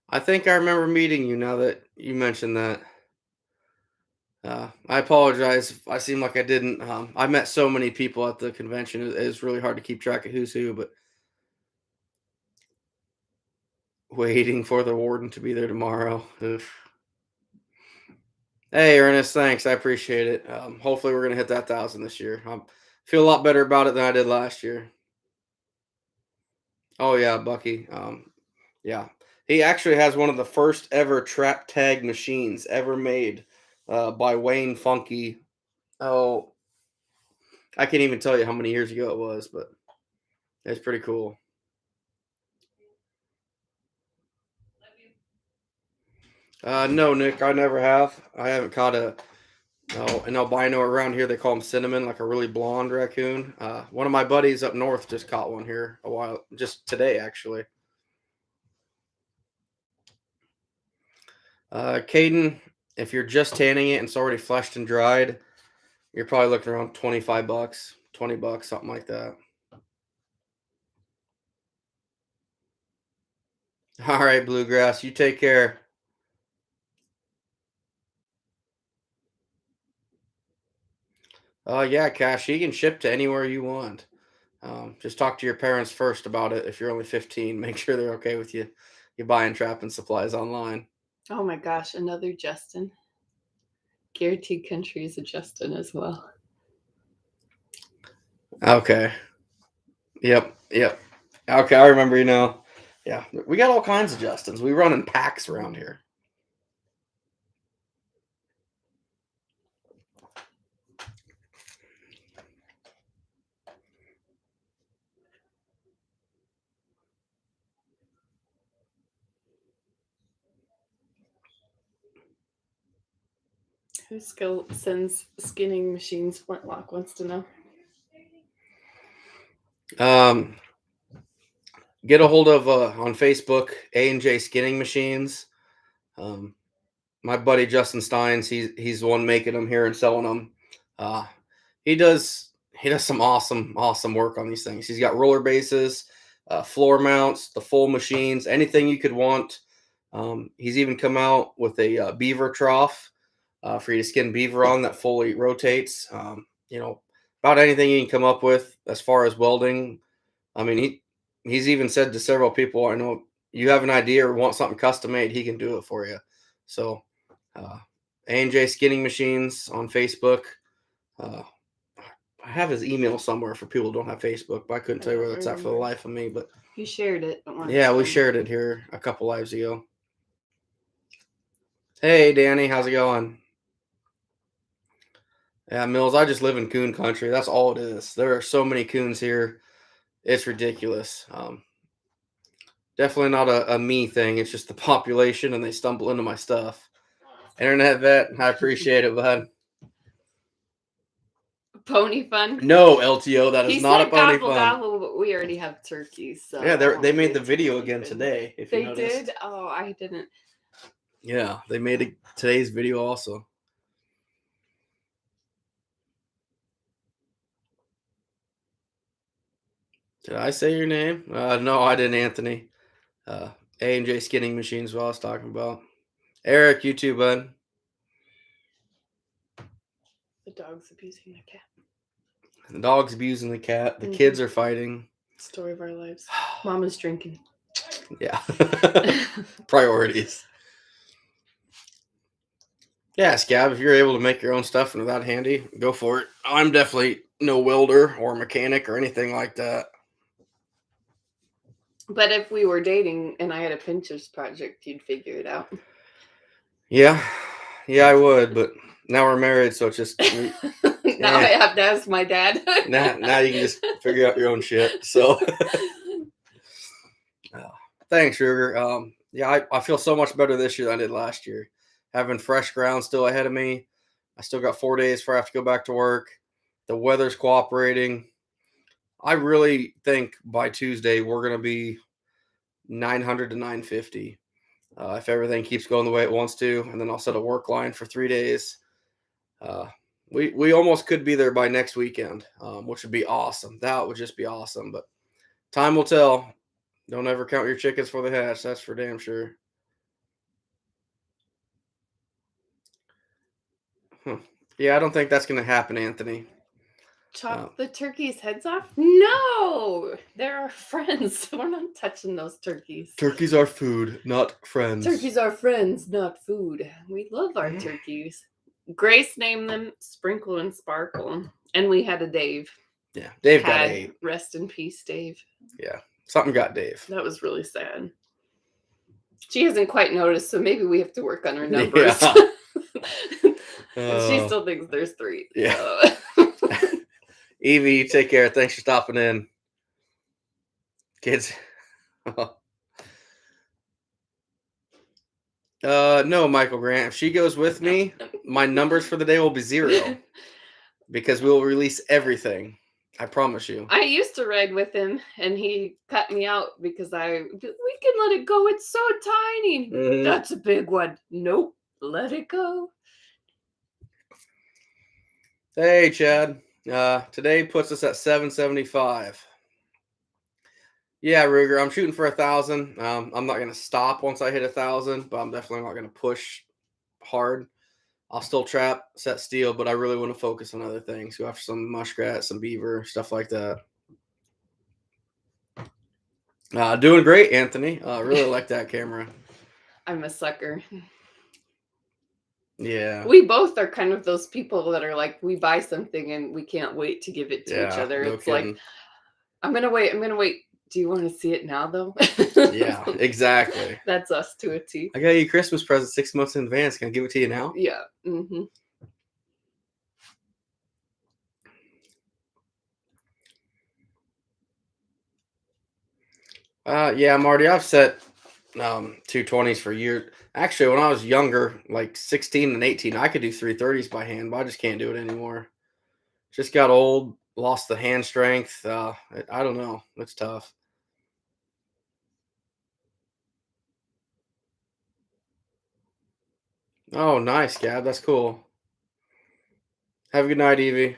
I think I remember meeting you now that you mentioned that. I apologize if I seem like I didn't. I met so many people at the convention. It's really hard to keep track of who's who, but waiting for the warden to be there tomorrow. Oof. Hey, Ernest, thanks. I appreciate it. Hopefully, we're going to hit that 1,000 this year. I feel a lot better about it than I did last year. Oh, yeah, Bucky. Yeah. He actually has one of the first ever trap tag machines ever made by Wayne Funky. Oh, I can't even tell you how many years ago it was, but it's pretty cool. No, Nick, I never have. I haven't caught an albino around here. They call him cinnamon, like a really blonde raccoon. One of my buddies up north just caught one here just today, actually. Caden, if you're just tanning it and it's already fleshed and dried, you're probably looking around $25, $20, something like that. All right, Bluegrass, you take care. Yeah, Cash, you can ship to anywhere you want. Just talk to your parents first about it. If you're only 15, make sure they're okay with you buying trapping supplies online. Oh my gosh, another Justin. Guaranteed country is a Justin as well. Okay. Yep. Okay, I remember you now. Yeah, we got all kinds of Justins. We run in packs around here. Who still sends skinning machines? Flintlock wants to know. Um, get a hold of on Facebook A&J Skinning Machines. Um, my buddy Justin Steins, he's the one making them here and selling them. Uh, he does some awesome work on these things. He's got roller bases, floor mounts, the full machines, anything you could want. He's even come out with a beaver trough for you to skin beaver on that fully rotates. About anything you can come up with as far as welding. I mean, he's even said to several people, I know you have an idea or want something custom made, he can do it for you. So, A&J Skinning Machines on Facebook. Uh, I have his email somewhere for people who don't have Facebook, but I couldn't tell you where it's at for the life of me. But you shared it. Yeah, we shared it here a couple lives ago. Hey, Danny, how's it going? Yeah, Mills, I just live in coon country. That's all it is. There are so many coons here. It's ridiculous. Definitely not a me thing. It's just the population and they stumble into my stuff. Internet vet, I appreciate it, bud. Pony fun? No, LTO, that is not a pony gobble, fun. Gobble, but we already have turkeys. So yeah, they made the video again today. If they you noticed. did? Oh, I didn't. Yeah, they made today's video also. Did I say your name? No, I didn't, Anthony. A&J Skinning Machines, what I was talking about. Eric, you too, bud. The dog's abusing the cat. The dog's abusing the cat. The kids are fighting. Story of our lives. Mama's drinking. Yeah. Priorities. Yeah, Scab, if you're able to make your own stuff and without handy, go for it. I'm definitely no welder or mechanic or anything like that. But if we were dating and I had a Pinterest project, you'd figure it out. Yeah, yeah, I would, but now we're married, so it's just Now I eh. have to ask my dad. Now you can just figure out your own shit. So, uh, thanks, Ruger. Yeah, I feel so much better this year than I did last year. Having fresh ground still ahead of me. I still got 4 days before I have to go back to work. The weather's cooperating. I really think by Tuesday we're gonna be 900 to 950. If everything keeps going the way it wants to, and then I'll set a work line for 3 days. Uh, we almost could be there by next weekend, which would be awesome. That would just be awesome. But time will tell. Don't ever count your chickens for the hatch. That's for damn sure. Huh. Yeah, I don't think that's going to happen, Anthony. Chop the turkeys' heads off? No, they're our friends. We're not touching those turkeys. Turkeys are food, not friends. Turkeys are friends, not food. We love our turkeys. Grace named them Sprinkle and Sparkle, and we had a Dave. Yeah, Dave got 8. Rest in peace, Dave. Yeah, something got Dave. That was really sad. She hasn't quite noticed, so maybe we have to work on her numbers. Yeah. She still thinks there's 3. Yeah. So. Evie, you take care. Thanks for stopping in. Kids. No, Michael Grant. If she goes with me, my numbers for the day will be 0 because we will release everything. I promise you. I used to ride with him, and he cut me out because we can let it go. It's so tiny. Mm-hmm. That's a big one. Nope, let it go. Hey, Chad. Today puts us at 775. Yeah, Ruger, I'm shooting for 1,000. I'm not gonna stop once I hit 1,000, but I'm definitely not gonna push hard. I'll still trap, set steel, but I really want to focus on other things. Go after some muskrat, some beaver, stuff like that. Doing great, Anthony. Really like that camera. I'm a sucker. Yeah. We both are kind of those people that are like, we buy something and we can't wait to give it to each other. No it's kidding. Like, I'm going to wait. Do you want to see it now, though? Yeah, exactly. That's us to a T. I got you a Christmas present 6 months in advance. Can I give it to you now? Yeah. Mm-hmm. Yeah, Marty, I've set 220s for years. Actually, when I was younger, like 16 and 18, I could do 330s by hand, but I just can't do it anymore. Just got old, lost the hand strength. I don't know. It's tough. Oh, nice, Gab. That's cool. Have a good night, Evie.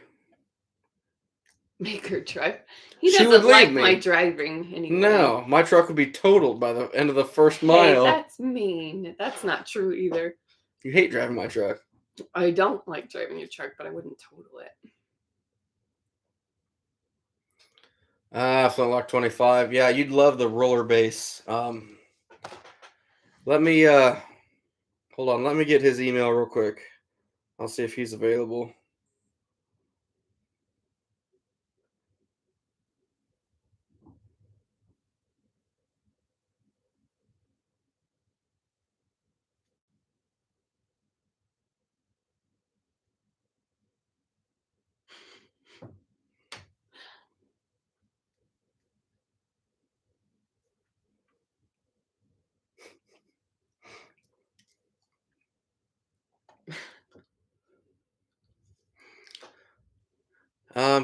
Make her drive. He doesn't like my driving anymore. No, my truck would be totaled by the end of the first mile. Hey, that's mean. That's not true either. You hate driving my truck. I don't like driving your truck, but I wouldn't total it. Flintlock 25. Yeah, you'd love the roller base. Let me hold on. Let me get his email real quick. I'll see if he's available.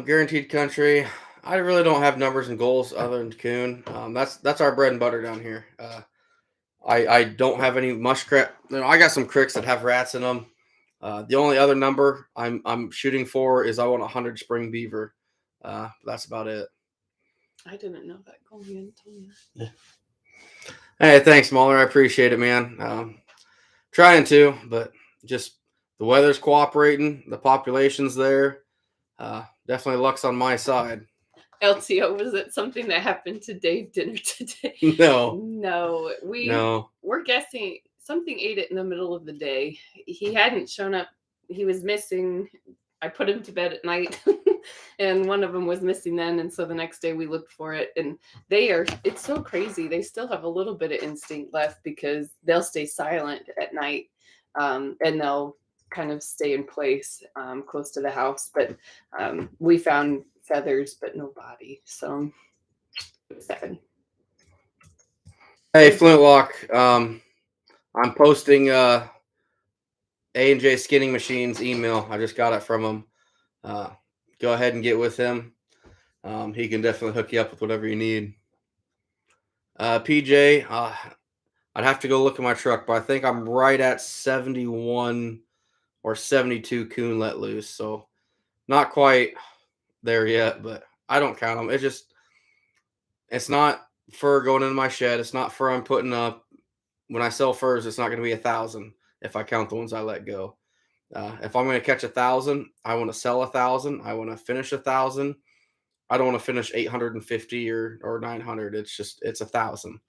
Guaranteed country. I really don't have numbers and goals other than coon. That's our bread and butter down here. I don't have any muskrat. I got some cricks that have rats in them. The only other number I'm shooting for is I want 100 spring beaver. That's about it. I didn't know that going into you. Yeah. Hey, thanks, Muller. I appreciate it, man. Trying to, but just the weather's cooperating. The population's there. Definitely luck's on my side. LTO, was it something that happened to Dave dinner today? No. We're guessing something ate it in the middle of the day. He hadn't shown up. He was missing. I put him to bed at night and one of them was missing then. And so the next day we looked for it, and it's so crazy. They still have a little bit of instinct left because they'll stay silent at night. and they'll kind of stay in place close to the house. But we found feathers, but no body. So sad. Hey, Flintlock. I'm posting A&J Skinning Machines email. I just got it from him. Go ahead and get with him. He can definitely hook you up with whatever you need. PJ, I'd have to go look at my truck, but I think I'm right at 71 or 72 coon let loose. So not quite there yet, but I don't count them. It's not fur going into my shed. It's not fur I'm putting up. When I sell furs, it's not going to be 1,000 if I count the ones I let go. If I'm going to catch 1,000, I want to sell 1,000. I want to finish 1,000. I don't want to finish 850 or 900. It's 1,000.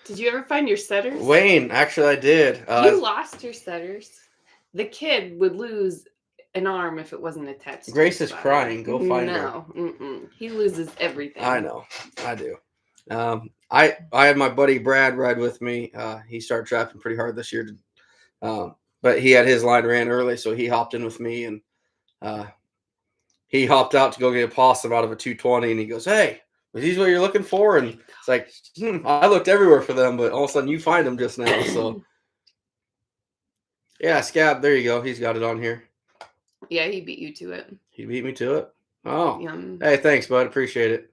Did you ever find your setters? Wayne, actually, I did. You lost your setters. The kid would lose an arm if it wasn't attached. Grace is crying. Go find her. No, he loses everything. I know. I do. I had my buddy Brad ride with me. He started trapping pretty hard this year. But he had his line ran early, so he hopped in with me, and he hopped out to go get a possum out of a 220, and he goes, "Hey, are these what you're looking for?" And it's like, I looked everywhere for them, but all of a sudden you find them just now. So yeah, Scab, there you go. He's got it on here. Yeah, he beat you to it. He beat me to it. Oh, Yum. Hey, thanks, bud. Appreciate it.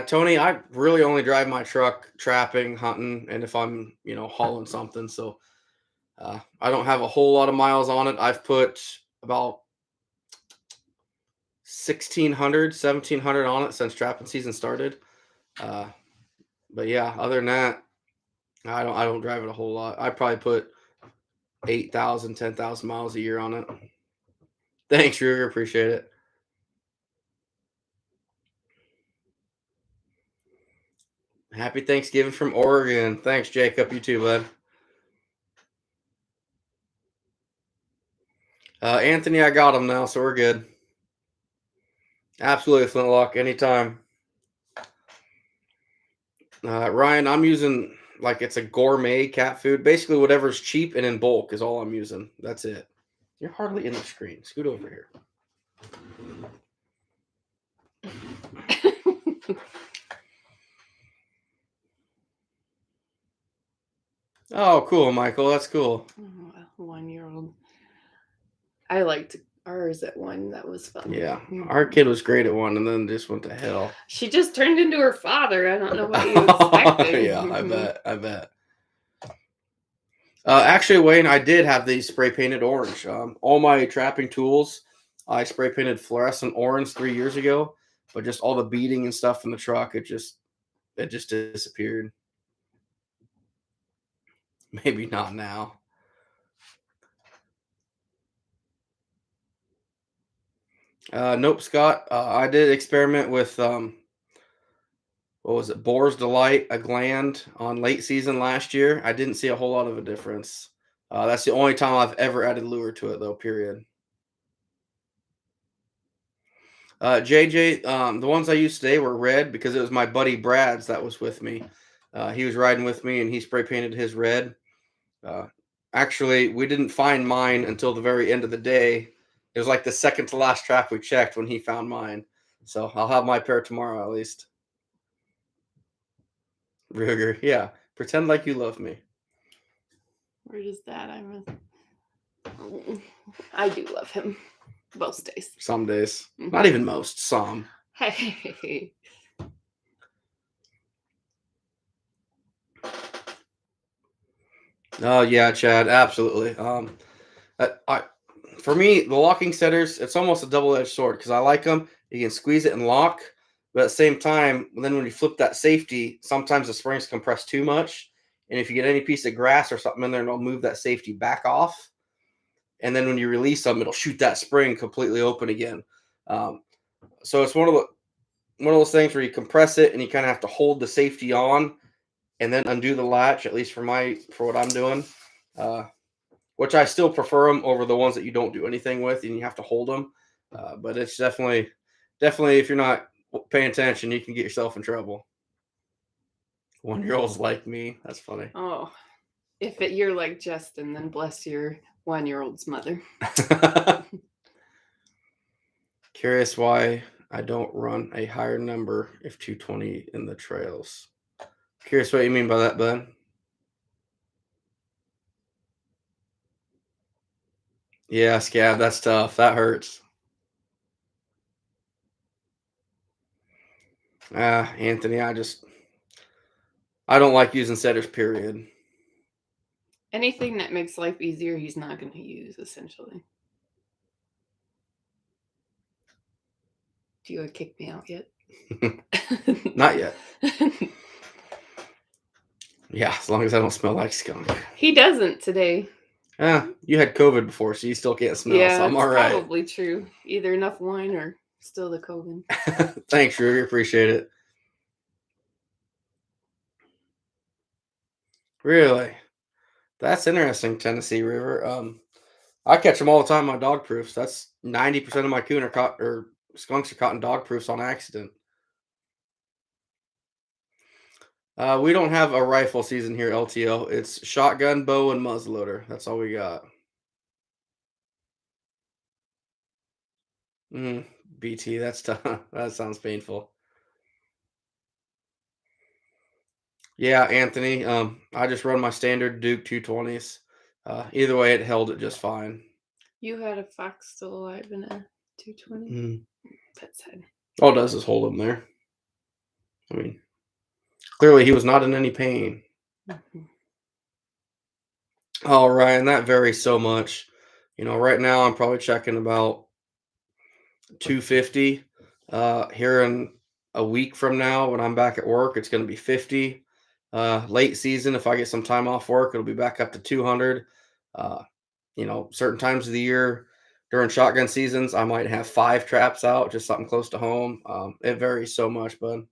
Tony, I really only drive my truck trapping, hunting, and if I'm, hauling something. So I don't have a whole lot of miles on it. I've put about 1,600, 1,700 on it since trapping season started. But yeah, other than that, I don't drive it a whole lot. I probably put 8,000, 10,000 miles a year on it. Thanks, Ruger. Appreciate it. Happy Thanksgiving from Oregon. Thanks, Jacob. You too, bud. Anthony, I got him now, so we're good. Absolutely, Flintlock. Anytime. Ryan, I'm using it's a gourmet cat food. Basically, whatever's cheap and in bulk is all I'm using. That's it. You're hardly in the screen. Scoot over here. Oh, cool, Michael. That's cool. 1-year-old. I liked ours at 1. That was fun. Yeah, our kid was great at 1 and then just went to hell. She just turned into her father. I don't know what you expected. Yeah, I bet. Actually, Wayne, I did have these spray painted orange. All my trapping tools, I spray painted fluorescent orange 3 years ago, but just all the beading and stuff in the truck, it just disappeared. Maybe not now. Nope, Scott. I did experiment with what was it? Boar's Delight, a gland on late season last year. I didn't see a whole lot of a difference. That's the only time I've ever added lure to it, though. Period. JJ, the ones I used today were red because it was my buddy Brad's that was with me. He was riding with me and he spray painted his red. Actually, we didn't find mine until the very end of the day. It was like the second to last trap we checked when he found mine. So I'll have my pair tomorrow at least. Ruger, yeah. Pretend like you love me. Where is that? I do love him. Most days. Some days. Mm-hmm. Not even most. Some. Hey. Oh yeah, Chad. Absolutely. For me, the locking setters, it's almost a double-edged sword because I like them. You can squeeze it and lock, but at the same time, then when you flip that safety, sometimes the springs compress too much, and if you get any piece of grass or something in there, it'll move that safety back off. And then when you release them, it'll shoot that spring completely open again. So it's one of those things where you compress it and you kind of have to hold the safety on and then undo the latch. At least for what I'm doing, which I still prefer them over the ones that you don't do anything with and you have to hold them. But it's definitely if you're not paying attention, you can get yourself in trouble. 1-year-olds like me. That's funny. Oh, if you're like Justin, then bless your 1-year-old's mother. Curious why I don't run a higher number if 220 in the trails. Curious what you mean by that, bud. Yeah, scab, that's tough. That hurts. Anthony, I don't like using setters, period. Anything that makes life easier, he's not going to use, essentially. Do you kick me out yet? Not yet. Yeah, as long as I don't smell like skunk. He doesn't today. You had COVID before, so you still can't smell, Yeah, so I'm it's all right. probably true. Either enough wine or still the COVID. Thanks, Ruby. Appreciate it. Really? That's interesting, Tennessee River. I catch them all the time on dog proofs. That's 90% of my coon are caught, or skunks are caught in dog proofs on accident. We don't have a rifle season here, LTO. It's shotgun, bow, and muzzleloader. That's all we got. Mm, BT, that's tough. That sounds painful. Yeah, Anthony. I just run my standard Duke 220s. Either way, it held it just fine. You had a fox still alive in a 220? Mm. That's sad. All it does is hold him there. I mean, clearly he was not in any pain. Mm-hmm. Oh, Ryan, that varies so much. Right now I'm probably checking about 250. Here in a week from now, when I'm back at work, it's going to be 50. Late season, if I get some time off work, it'll be back up to 200. Uh, certain times of the year during shotgun seasons, I might have 5 traps out, just something close to home. It varies so much, bud.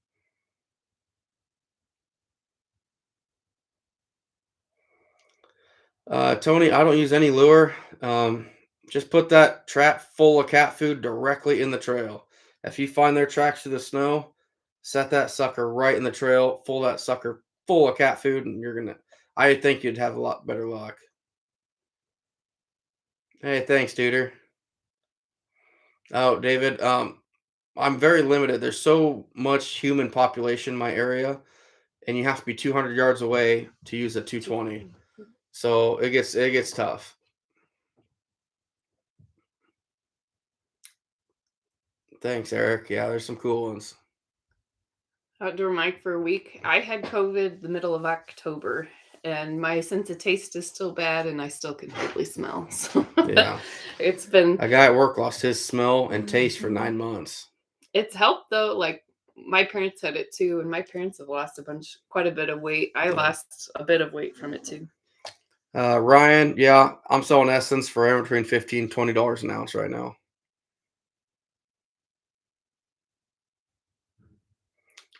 Tony, I don't use any lure. Just put that trap full of cat food directly in the trail. If you find their tracks through the snow, set that sucker right in the trail, full that sucker full of cat food, and I think you'd have a lot better luck. Hey, thanks, Duder. Oh, David, I'm very limited. There's so much human population in my area, and you have to be 200 yards away to use a 220. So it gets tough. Thanks, Eric. Yeah, there's some cool ones. Outdoor Mike for a week. I had COVID the middle of October, and my sense of taste is still bad, and I still can hardly smell. So Yeah. it's been A guy at work lost his smell and taste for 9 months. It's helped though. Like my parents had it too, and my parents have lost quite a bit of weight. I lost a bit of weight from it too. Ryan, yeah, I'm selling Essence for anywhere between $15 and $20 an ounce right now.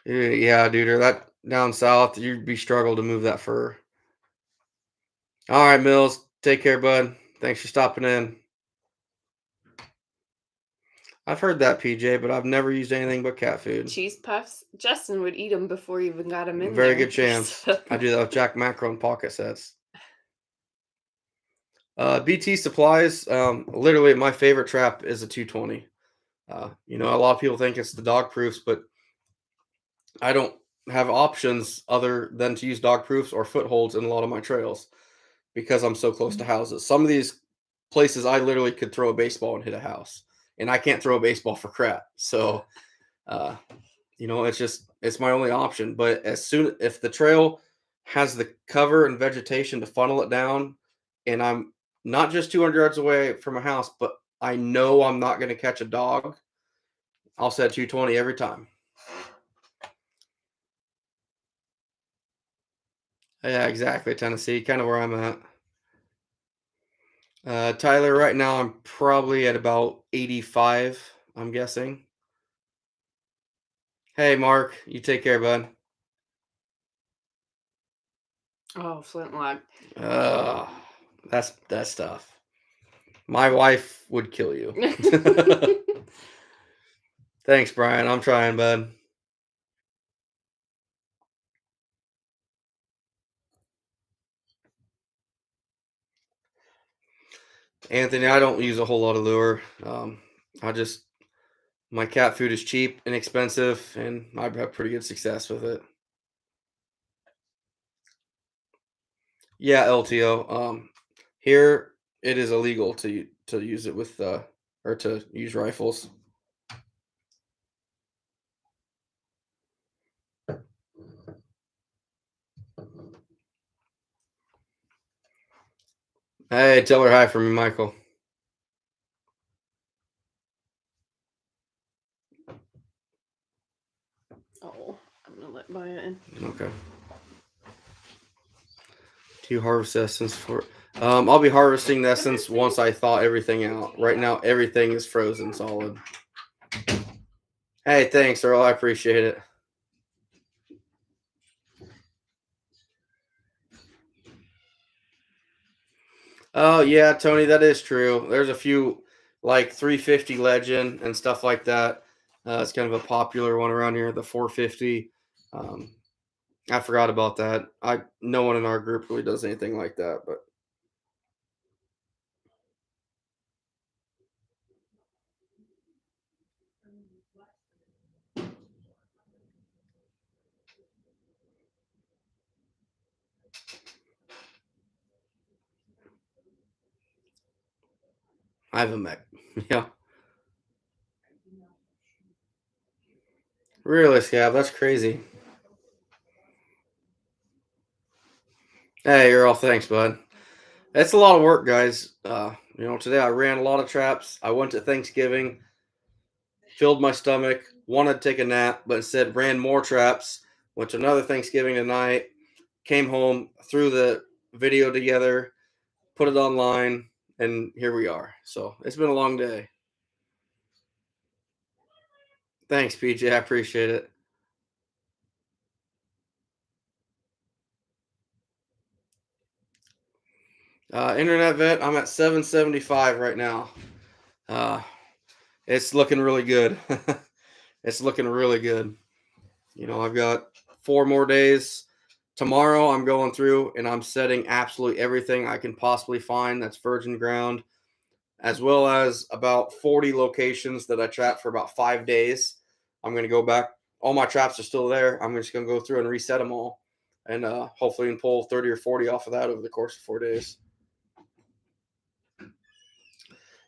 Yeah, dude, that down south, you'd be struggle to move that fur. All right, Mills, take care, bud. Thanks for stopping in. I've heard that, PJ, but I've never used anything but cat food. Cheese puffs. Justin would eat them before he even got them in Very there. good chance. I do that with Jack Macro and pocket sets. BT Supplies, literally my favorite trap is a 220. A lot of people think it's the dog proofs, but I don't have options other than to use dog proofs or footholds in a lot of my trails because I'm so close to houses. Some of these places I literally could throw a baseball and hit a house, and I can't throw a baseball for crap. So, it's my only option. But if the trail has the cover and vegetation to funnel it down, and I'm not just 200 yards away from a house, but I know I'm not going to catch a dog, I'll set 220 every time. Yeah, exactly, Tennessee. Kind of where I'm at. Tyler, right now I'm probably at about 85, I'm guessing. Hey, Mark, you take care, bud. Oh, flintlock. That's tough. My wife would kill you. Thanks, Brian. I'm trying, bud. Anthony, I don't use a whole lot of lure. I just my cat food is cheap, inexpensive, and I've had pretty good success with it. Yeah, LTO. Here it is illegal to use it with or to use rifles. Hey, tell her hi for me, Michael. Oh, I'm gonna let Maya in. Okay. Do you harvest essence for? I'll be harvesting the essence once I thaw everything out. Right now, everything is frozen solid. Hey, thanks, Earl. I appreciate it. Oh yeah, Tony, that is true. There's a few like 350 Legend and stuff like that. It's kind of a popular one around here. The 450. Um, I forgot about that. No one in our group really does anything like that, but I have a mech. Yeah, really, Scab. That's crazy. Hey, Earl. Thanks, bud. It's a lot of work, guys. Today I ran a lot of traps. I went to Thanksgiving, filled my stomach, wanted to take a nap, but instead ran more traps. Went to another Thanksgiving tonight, came home, threw the video together, put it online, and here we are. So it's been a long day. Thanks, PJ. I appreciate it. Internet vet, I'm at 775 right now. Uh, it's looking really good. It's looking really good. I've got 4 more days. Tomorrow, I'm going through and I'm setting absolutely everything I can possibly find that's virgin ground, as well as about 40 locations that I trapped for about 5 days. I'm going to go back. All my traps are still there. I'm just going to go through and reset them all, and hopefully can pull 30 or 40 off of that over the course of 4 days.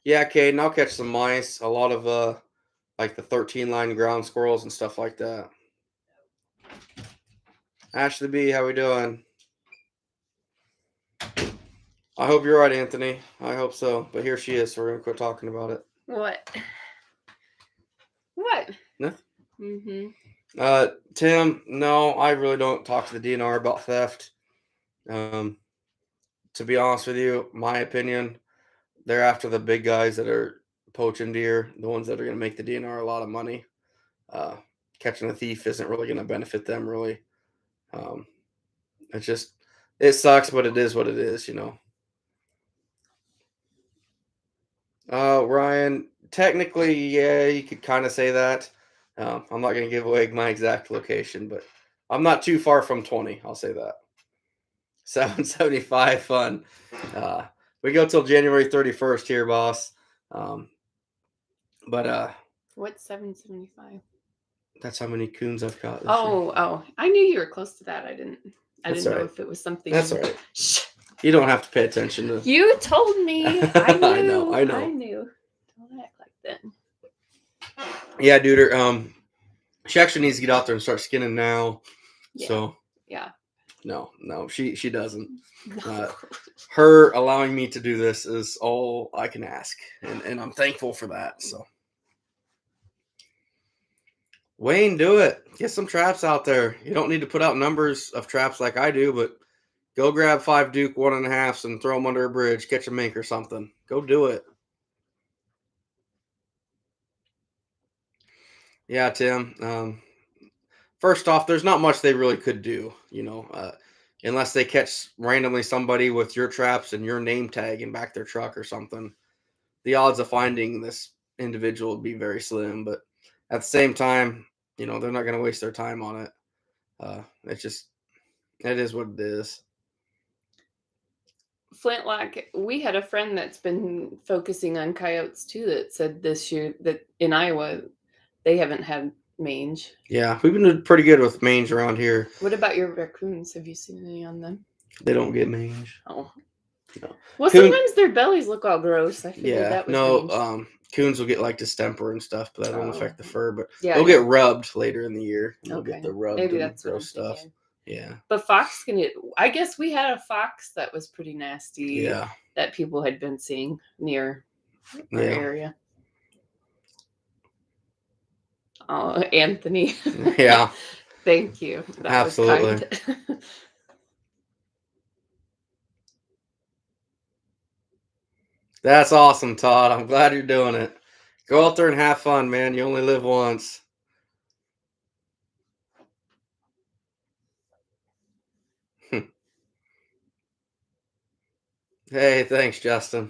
Yeah, Caden, I'll catch some mice. A lot of like the 13 line ground squirrels and stuff like that. Ashley B, how we doing? I hope you're right, Anthony. I hope so. But here she is, so we're gonna quit talking about it. What? What? Nothing. Mm-hmm. Tim, no, I really don't talk to the DNR about theft. Um, to be honest with you, my opinion, they're after the big guys that are poaching deer, the ones that are gonna make the DNR a lot of money. Uh, Catching a thief isn't really gonna benefit them really. Um, it's just it sucks, but it is what it is. Ryan, technically, yeah, you could kind of say that. I'm not going to give away my exact location, but I'm not too far from 20. I'll say that. 775 fun. Uh, we go till January 31st here, boss. Um, but What's 775? that's how many coons I've caught this year. Oh, I knew you were close to that. I didn't That's know all right. if it was something. That's all right. Shh. You don't have to pay attention to. You told me. I knew. I know. I knew. Don't act like that. Yeah, dude. She actually needs to get out there and start skinning now. Yeah. So Yeah. no, she doesn't. No. Her allowing me to do this is all I can ask, and I'm thankful for that. So, Wayne, do it. Get some traps out there. You don't need to put out numbers of traps like I do, but go grab 5 Duke 1.5s and throw them under a bridge, catch a mink or something. Go do it. Yeah, Tim. First off, there's not much they really could do, unless they catch randomly somebody with your traps and your name tag in back their truck or something. The odds of finding this individual would be very slim. But at the same time, they're not going to waste their time on it. It is what it is. Flintlock, we had a friend that's been focusing on coyotes too that said this year that in Iowa they haven't had mange. Yeah, we've been doing pretty good with mange around here. What about your raccoons? Have you seen any on them? They don't get mange. Oh. No. Well, Coon, sometimes their bellies look all gross. I figured yeah, that was no. mange. Coons will get like distemper and stuff, but that won't Oh. affect the fur. But Yeah, they'll yeah. get rubbed later in the year. And they'll get Okay. the rubbed Maybe and that's what I'm gross stuff. thinking. Yeah, But fox can get. I guess we had a fox that was pretty nasty yeah, that people had been seeing near our yeah, area. Oh, Anthony. yeah. Thank you. That Absolutely. was kind. That's awesome, Todd. I'm glad you're doing it. Go out there and have fun, man. You only live once. Hey, thanks, Justin.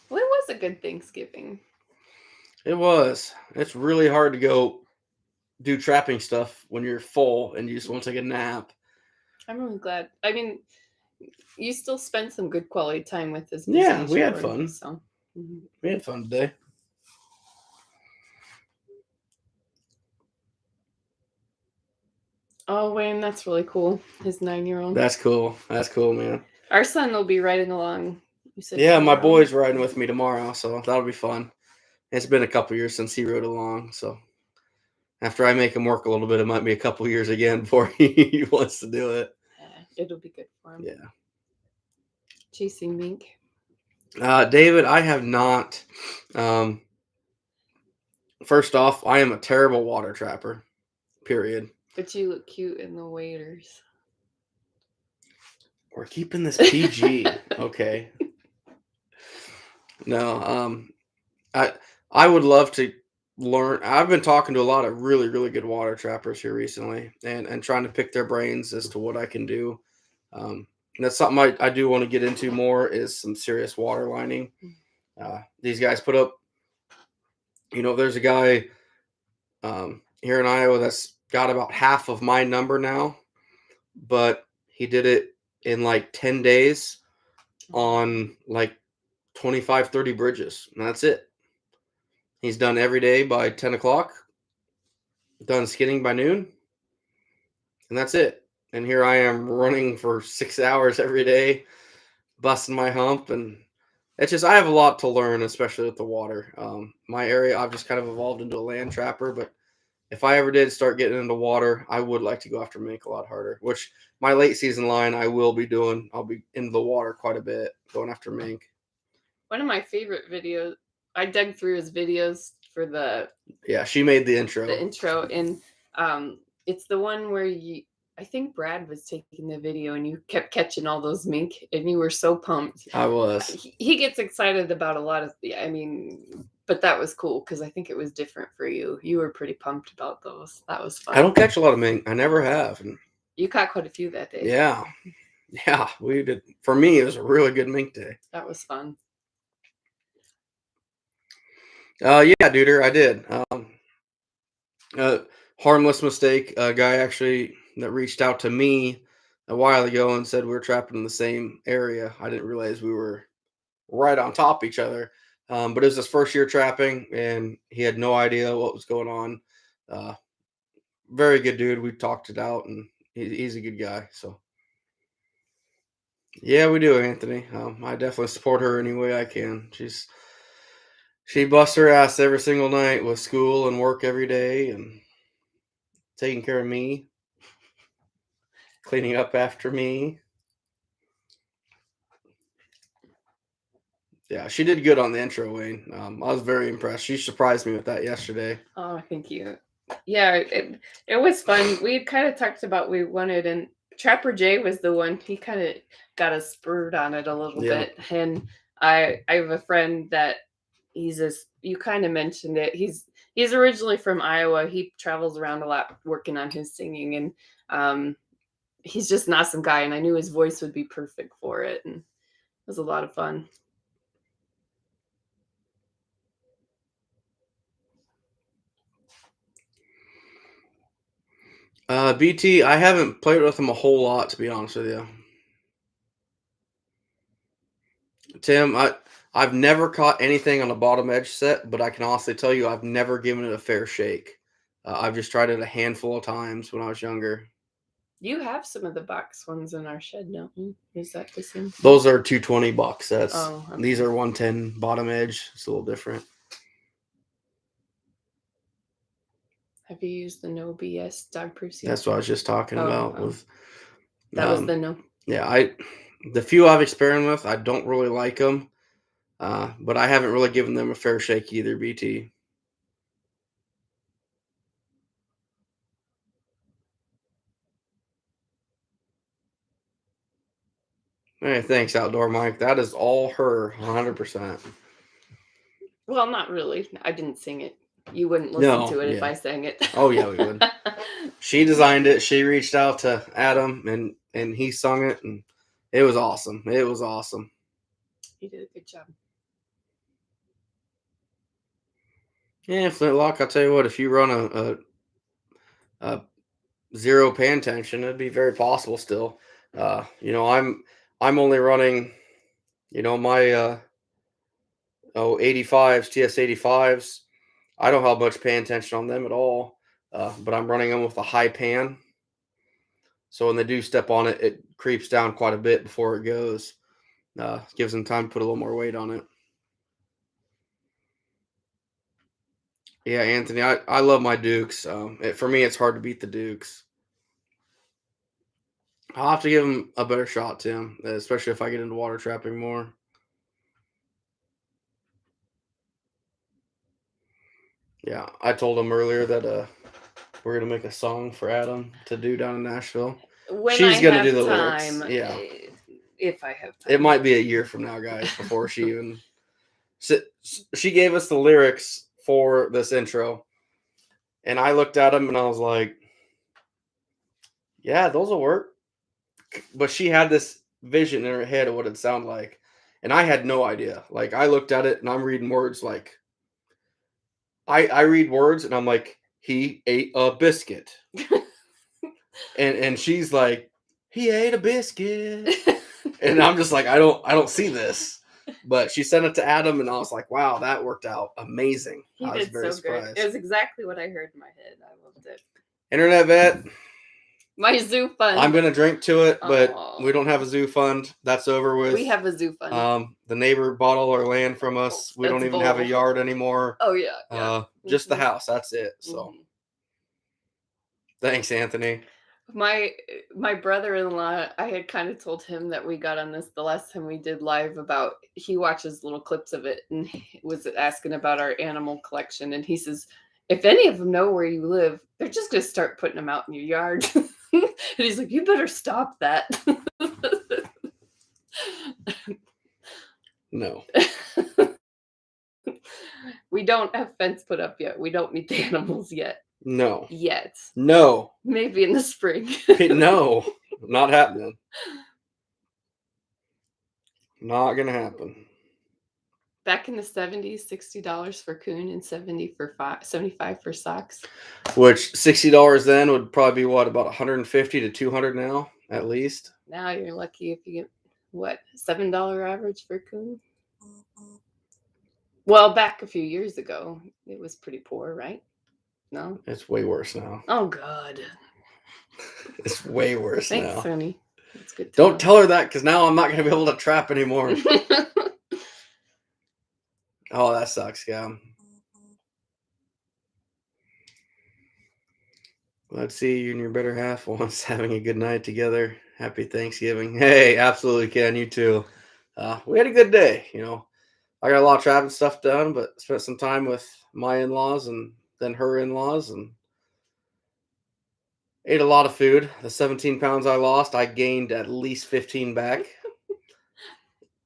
Well, it was a good Thanksgiving. It was. It's really hard to go do trapping stuff when you're full and you just want to take a nap. I'm really glad. I mean, you still spent some good quality time with us. Yeah, we had fun. So. We had fun today. Oh, Wayne, that's really cool. His 9-year-old. That's cool. That's cool, man. Our son will be riding along. You said Yeah, my tomorrow? boy's riding with me tomorrow, so that'll be fun. It's been a couple years since he rode along, so after I make him work a little bit, it might be a couple years again before he wants to do it. Yeah, it'll be good for him. Yeah. Chasing mink. David, I have not. First off, I am a terrible water trapper. Period. But you look cute in the waders. We're keeping this PG, okay? No, I would love to learn. I've been talking to a lot of really, really good water trappers here recently, and trying to pick their brains as to what I can do. And that's something I do want to get into more is some serious water lining. These guys put up, there's a guy here in Iowa that's got about half of my number now, but he did it in like 10 days on like 25, 30 bridges. And that's it. He's done every day by 10 o'clock, done skinning by noon, and that's it. And here I am running for 6 hours every day, busting my hump. And it's just, I have a lot to learn, especially with the water. My area, I've just kind of evolved into a land trapper, but if I ever did start getting into water, I would like to go after mink a lot harder, which my late season line I will be doing. I'll be into the water quite a bit, going after mink. One of my favorite videos, I dug through his videos for Yeah, she made the intro. And it's the one where I think Brad was taking the video and you kept catching all those mink and you were so pumped. I was. He gets excited about a lot of, but that was cool because I think it was different for you. You were pretty pumped about those. That was fun. I don't catch a lot of mink. I never have. And you caught quite a few that day. Yeah, we did. For me, it was a really good mink day. That was fun. Yeah, duder, I did. Harmless mistake. A guy actually that reached out to me a while ago and said we were trapping in the same area. I didn't realize we were right on top of each other. But it was his first year trapping, and he had no idea what was going on. Very good dude. We talked it out, and he's a good guy. So, yeah, we do, Anthony. I definitely support her any way I can. She busts her ass every single night with school and work every day, and taking care of me, cleaning up after me. Yeah, she did good on the intro, Wayne. I was very impressed. She surprised me with that yesterday. Oh, thank you. Yeah, it was fun. We had kind of talked about we wanted, and Trapper Jay was the one. He kind of got us spurred on it a little bit. And I have a friend that you kind of mentioned it. He's originally from Iowa. He travels around a lot working on his singing, and he's just an awesome guy. And I knew his voice would be perfect for it, and it was a lot of fun. BT, I haven't played with them a whole lot, to be honest with you. Tim, I've never caught anything on a bottom edge set, but I can honestly tell you I've never given it a fair shake. I've just tried it a handful of times when I was younger. You have some of the box ones in our shed, don't you? Is that the same thing? Those are 220 box sets. Oh, okay. These are 110 bottom edge. It's a little different. Have you used the no BS dog proof seal? That's what I was just talking about. With that was the no. Yeah, the few I've experimented with, I don't really like them, but I haven't really given them a fair shake either. BT. Hey, thanks, Outdoor Mike. That is all her, 100%. Well, not really. I didn't sing it. You wouldn't listen to it if I sang it. Oh yeah, we would. She designed it. She reached out to Adam, and he sung it, and it was awesome. It was awesome. He did a good job. Yeah, Flintlock. I'll tell you what. If you run a zero pan tension, it'd be very possible still. I'm only running, my 85s, TS 85s. I don't have much pan tension on them at all, but I'm running them with a high pan. So when they do step on it, it creeps down quite a bit before it goes. Gives them time to put a little more weight on it. Yeah, Anthony, I love my Dukes. For me, it's hard to beat the Dukes. I'll have to give them a better shot, Tim, especially if I get into water trapping more. Yeah, I told him earlier that we're gonna make a song for Adam to do down in Nashville. When She's gonna do the lyrics. Yeah, if I have time. It might be a year from now, guys, before she even. She gave us the lyrics for this intro, and I looked at them and I was like, "Yeah, those will work." But she had this vision in her head of what it'd sound like, and I had no idea. Like I looked at it and I'm reading words like I read words and I'm like, he ate a biscuit. and she's like, he ate a biscuit. And I'm just like, I don't see this. But she sent it to Adam and I was like, wow, that worked out amazing. I was very surprised. Good. It was exactly what I heard in my head. I loved it. Internet vet. My zoo fund. I'm gonna drink to it, but we don't have a zoo fund. That's over with. We have a zoo fund. The neighbor bought all our land from us. We don't even have a yard anymore. Oh yeah. Just the house. That's it. So, thanks, Anthony. My brother-in-law, I had kind of told him that we got on this the last time we did live about. He watches little clips of it and he was asking about our animal collection, and he says, if any of them know where you live, they're just gonna start putting them out in your yard. And he's like, you better stop that. No. We don't have fence put up yet. We don't need the animals yet. No. Yet. No. Maybe in the spring. No. Not happening. Not gonna happen. Back in the 70s, $60 for coon and $75 for socks. Which $60 then would probably be what, about 150 to 200 now, at least. Now you're lucky if you get what, $7 average for coon. Well, back a few years ago, it was pretty poor, right? No, it's way worse now. Oh God, it's way worse Thanks, now. Sonny. That's good. Don't tell her that, because now I'm not going to be able to trap anymore. Oh, that sucks, yeah. Let's see you and your better half once having a good night together. Happy Thanksgiving. Hey, absolutely, Ken. You too. We had a good day. I got a lot of trapping stuff done, but spent some time with my in-laws and then her in-laws and ate a lot of food. The 17 pounds I lost, I gained at least 15 back.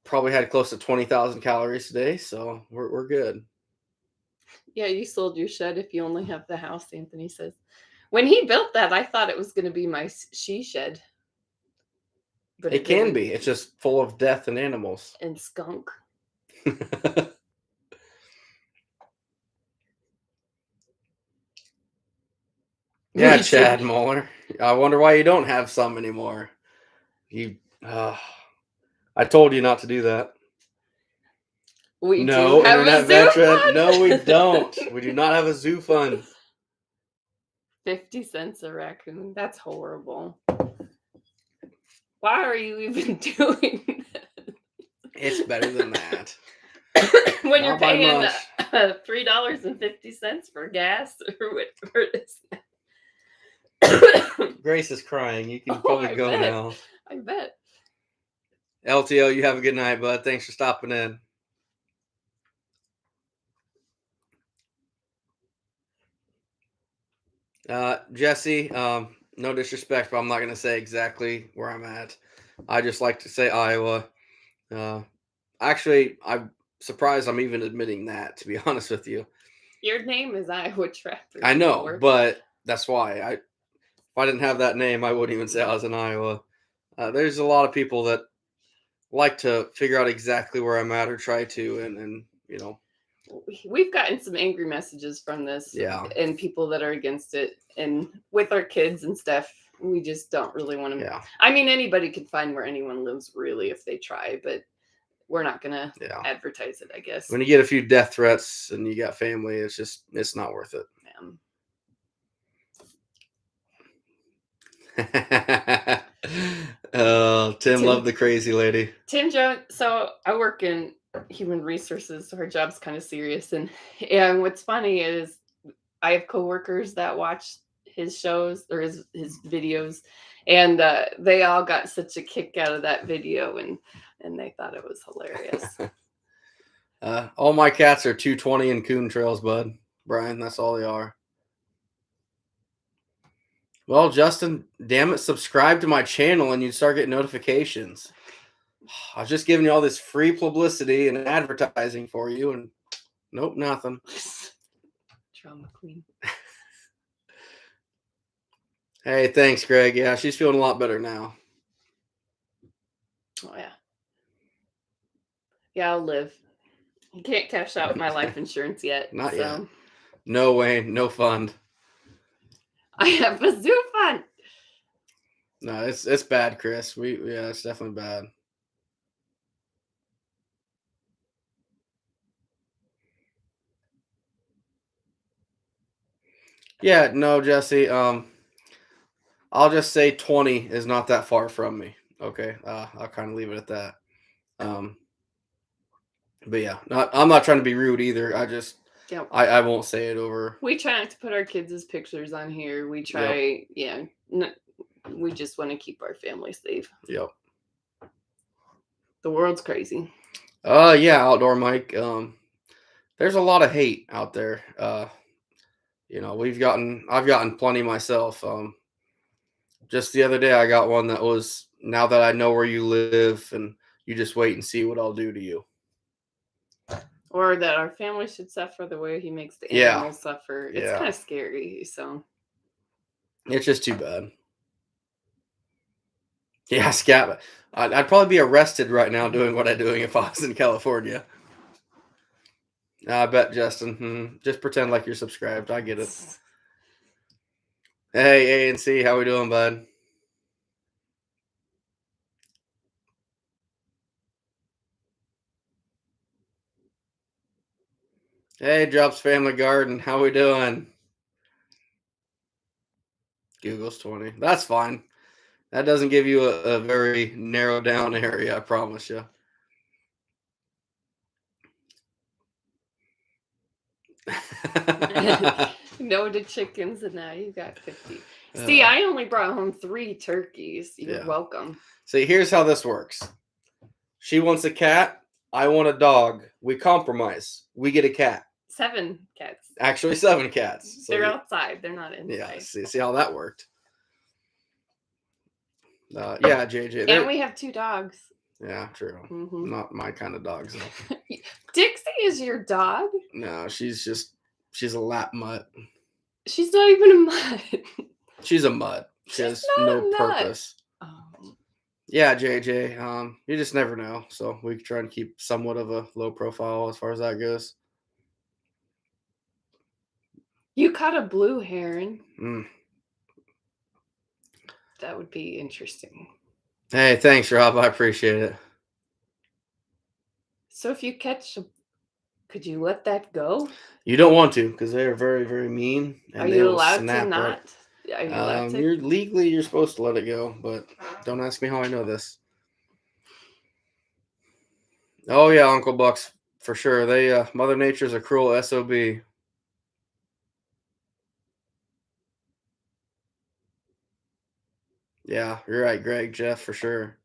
Probably had close to 20,000 calories today, so we're good. Yeah, you sold your shed if you only have the house, Anthony says. When he built that, I thought it was going to be my she shed. But it can be. It's just full of death and animals. And skunk. Yeah, Chad Muller. I wonder why you don't have some anymore. You, I told you not to do that. We do No, have a internet zoo veteran. No, we fund. don't. We do not have a zoo fund. 50 cents a raccoon. That's horrible. Why are you even doing It's better than that. that? When Not you're by paying much. $3.50 for gas or whatever it is. Grace is crying. You can Oh, probably I go bet. now. I bet. LTO, you have a good night, bud. Thanks for stopping in. Jesse, no disrespect, but I'm not going to say exactly where I'm at. I just like to say Iowa. Uh, actually, I'm surprised I'm even admitting that, to be honest with you. Your name is Iowa Trapper. I know, before. but that's why. If I didn't have that name, I wouldn't even say I was in Iowa. There's a lot of people that like to figure out exactly where I'm at or try to, and you know, We've gotten some angry messages from this, yeah, and people that are against it, and with our kids and stuff, we just don't really want to. yeah, I mean, anybody could find where anyone lives, really, if they try, but we're not gonna yeah. advertise it, I guess. When you get a few death threats and you got family, it's not worth it. Tim loved the crazy lady. Tim Jones. So I work in human resources, so our job's kind of serious, and what's funny is I have coworkers that watch his shows or his videos, and they all got such a kick out of that video, and they thought it was hilarious. All my cats are 220 and coon trails, bud. Brian, that's all they are. Well, Justin, damn it, subscribe to my channel and you'd start getting notifications. I was just giving you all this free publicity and advertising for you, and nope, nothing. Drama queen. Hey, thanks, Greg. Yeah, she's feeling a lot better now. Oh yeah. Yeah, I'll live. You can't cash out my life insurance yet. Not yet. No way, no fund. I have a zoo fund. No, it's bad, Chris. Yeah, it's definitely bad. Yeah, no, Jesse. I'll just say 20 is not that far from me. Okay, I'll kind of leave it at that. But yeah, I'm not trying to be rude either. I won't say it over. We try not to put our kids' pictures on here. We try, we just want to keep our family safe. Yep. The world's crazy. Yeah, Outdoor Mike. There's a lot of hate out there. I've gotten plenty myself. Just the other day, I got one that was, now that I know where you live, and you just wait and see what I'll do to you. Or that our family should suffer the way he makes the animals suffer. It's kind of scary. So it's just too bad. Yeah, scat. I'd probably be arrested right now doing what I'm doing if I was in California. I bet, Justin. Just pretend like you're subscribed. I get it. Hey, A and C, how we doing, bud? Hey, Drops Family Garden, how we doing? Google's 20. That's fine. That doesn't give you a very narrowed down area, I promise you. No to chickens, and now you got 50. See, I only brought home 3 turkeys. You're welcome. See, here's how this works. She wants a cat. I want a dog. We compromise. We get a cat. 7 cats. Actually, 7 cats. So they're outside. They're not inside. Yeah, see how that worked. Yeah, JJ. And we have 2 dogs. Yeah, true. Mm-hmm. Not my kind of dogs, though. Dixie is your dog? No, she's a lap mutt. She's not even a mutt. She's a mutt. She has no purpose. Oh. Yeah, JJ. You just never know. So we try and keep somewhat of a low profile as far as that goes. You caught a blue heron. That would be interesting. Hey, thanks, Rob. I appreciate it. So if you catch, could you let that go? You don't want to because they are very, very mean Are and they you will allowed to snap right. not? Are you allowed to? You're supposed to let it go, but don't ask me how I know this. Oh yeah, Uncle Bucks for sure. They Mother Nature's a cruel SOB. Yeah, you're right, Greg, Jeff, for sure.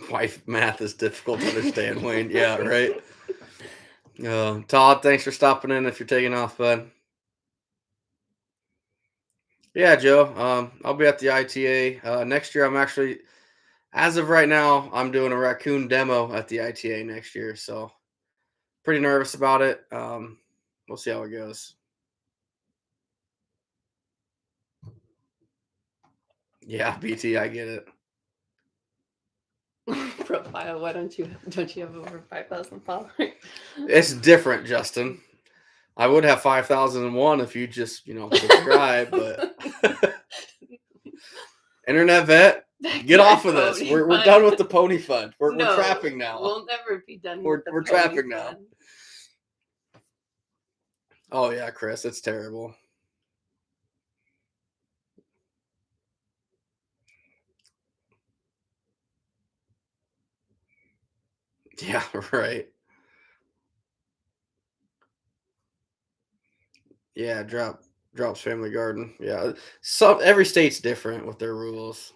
Wife math is difficult to understand, Wayne. Yeah, right. Todd, thanks for stopping in. If you're taking off, bud. Yeah, Joe. I'll be at the ITA next year. I'm actually, as of right now, I'm doing a raccoon demo at the ITA next year. So pretty nervous about it. We'll see how it goes. Yeah, BT, I get it. Profile. Why don't you have over 5,000 followers? It's different, Justin. I would have 5,001 if you just, subscribe, but Internet vet, Back get to our off of this. pony We're fund. done with the pony fund. We're No, trapping now. we'll never be done We're with the we're pony trapping now. fund. Oh yeah, Chris, it's terrible. Yeah, right. Yeah, drops Family Garden. Yeah, every state's different with their rules.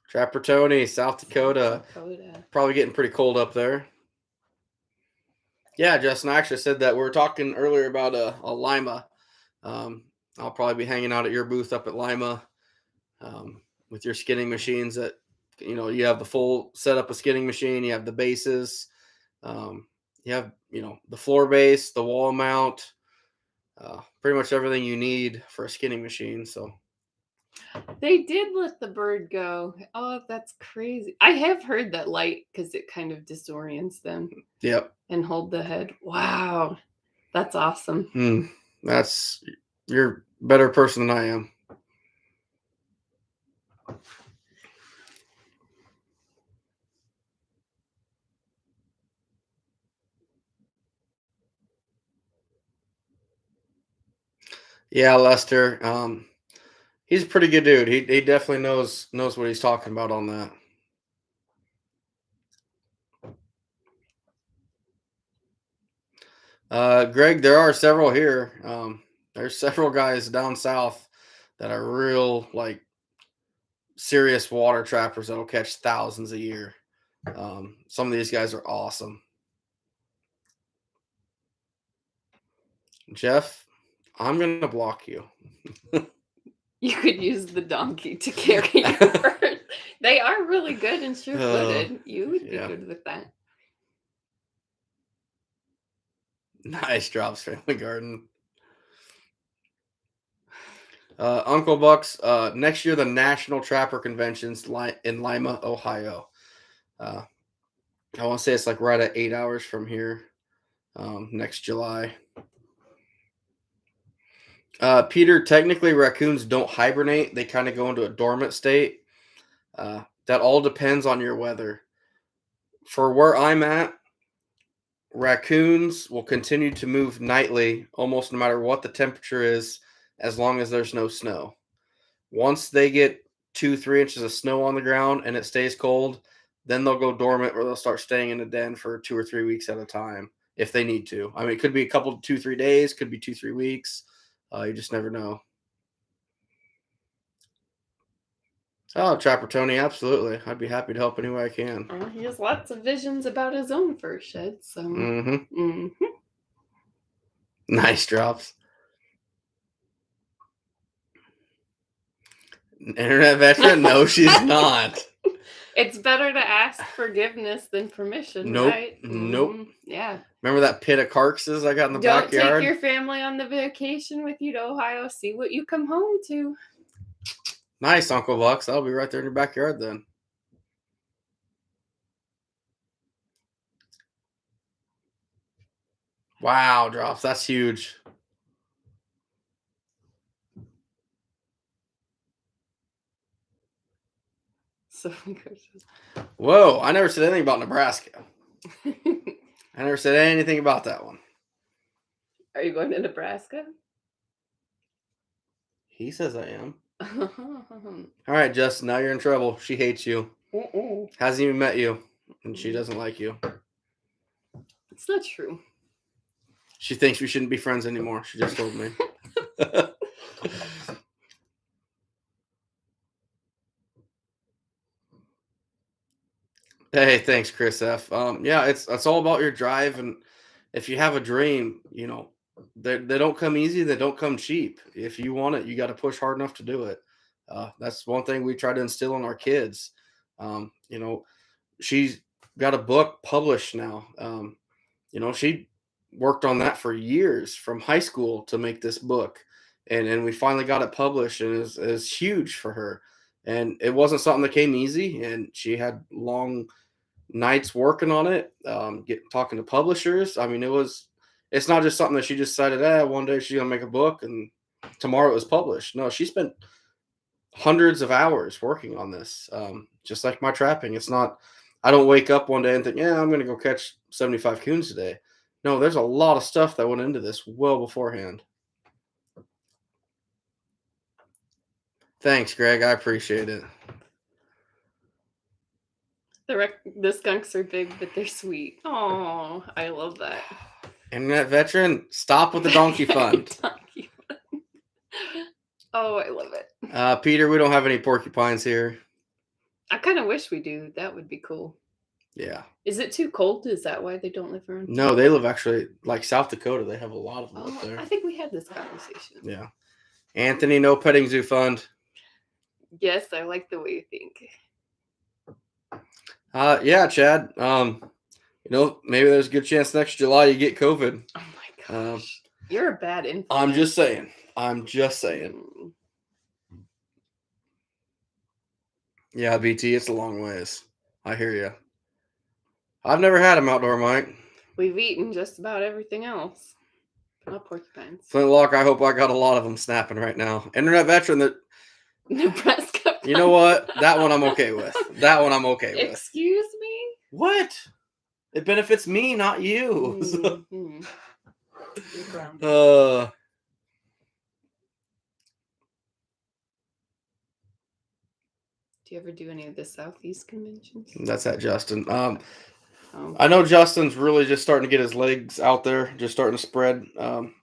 Trapper Tony, South Dakota, South Dakota. probably getting pretty cold up there. Yeah, Justin, I actually said that we were talking earlier about a Lima. Um, I'll probably be hanging out at your booth up at Lima with your skinning machines. That you have the full setup of skinning machine. You have the bases. Um, you have the floor base, the wall mount, pretty much everything you need for a skinning machine. So They did let the bird go. Oh, that's crazy. I have heard that light because it kind of disorients them yep. and hold the head. Wow, that's awesome. That's you're a better person than I am. Yeah, Lester. He's a pretty good dude. He definitely knows what he's talking about on that. Greg, there are several here. There's several guys down south that are real serious water trappers that'll catch thousands a year. Some of these guys are awesome. Jeff, I'm gonna block you. You could use the donkey to carry your bird. They are really good and sure-footed. You would be good with that. Nice drops, Family Garden. Uncle Bucks, next year the National Trapper Convention's in Lima, Ohio. I want to say it's right at 8 hours from here. Next July. Peter, technically raccoons don't hibernate; they kind of go into a dormant state. That all depends on your weather. For where I'm at, raccoons will continue to move nightly, almost no matter what the temperature is, as long as there's no snow. Once they get 2-3 inches of snow on the ground and it stays cold, then they'll go dormant or they'll start staying in a den for 2 or 3 weeks at a time if they need to. I mean, it could be a couple, 2-3 days, could be 2-3 weeks. You just never know. Oh, Trapper Tony, absolutely. I'd be happy to help any way I can. He has lots of visions about his own fur shed. So. Nice drops. Internet veteran? No, she's not. It's better to ask forgiveness than permission, Nope. right? Nope. Yeah. Remember that pit of carcasses I got in the Don't backyard? take your family on the vacation with you to Ohio. See what you come home to. Nice, Uncle Bucks. I'll be right there in your backyard then. Wow, drops. That's huge. So Whoa, I never said anything about Nebraska. I never said anything about that one. Are you going to Nebraska? He says I am. All right, Justin, now you're in trouble. She hates you. Hasn't even met you, and she doesn't like you. It's not true. She thinks we shouldn't be friends anymore. She just told me. Hey, thanks, Chris F. Yeah, it's all about your drive, and if you have a dream, they don't come easy. They don't come cheap. If you want it, you got to push hard enough to do it. That's one thing we try to instill in our kids. You know, she's got a book published now. She worked on that for years from high school to make this book, and we finally got it published, and is huge for her. And it wasn't something that came easy, and she had long nights working on it, talking to publishers. I mean, it's not just something that she just decided, one day she's gonna make a book and tomorrow it was published. No, she spent hundreds of hours working on this. Just like my trapping. It's not, I don't wake up one day and think, yeah, I'm gonna go catch 75 coons today. No, there's a lot of stuff that went into this well beforehand. Thanks, Greg. I appreciate it. The skunks are big, but they're sweet. Oh, I love that. Internet veteran, stop with the donkey fund. Donkey fund. Oh, I love it. Peter, we don't have any porcupines here. I kind of wish we do. That would be cool. Yeah. Is it too cold? Is that why they don't live around? No, they live actually like South Dakota. They have a lot of them up there. I think we had this conversation. Yeah. Anthony, no petting zoo fund. Yes, I like the way you think. Yeah, Chad. Maybe there's a good chance next July you get COVID. Oh my gosh. You're a bad influence. I'm just saying. Yeah, BT, it's a long ways. I hear you. I've never had them outdoor, Mike. We've eaten just about everything else. Not porcupines. Flintlock, I hope I got a lot of them snapping right now. Internet veteran that Nebraska. You know what? That one I'm okay with. Excuse me? What? It benefits me, not you. Mm-hmm. Do you ever do any of the Southeast conventions? That's at Justin. I know Justin's really just starting to get his legs out there, just starting to spread. I'm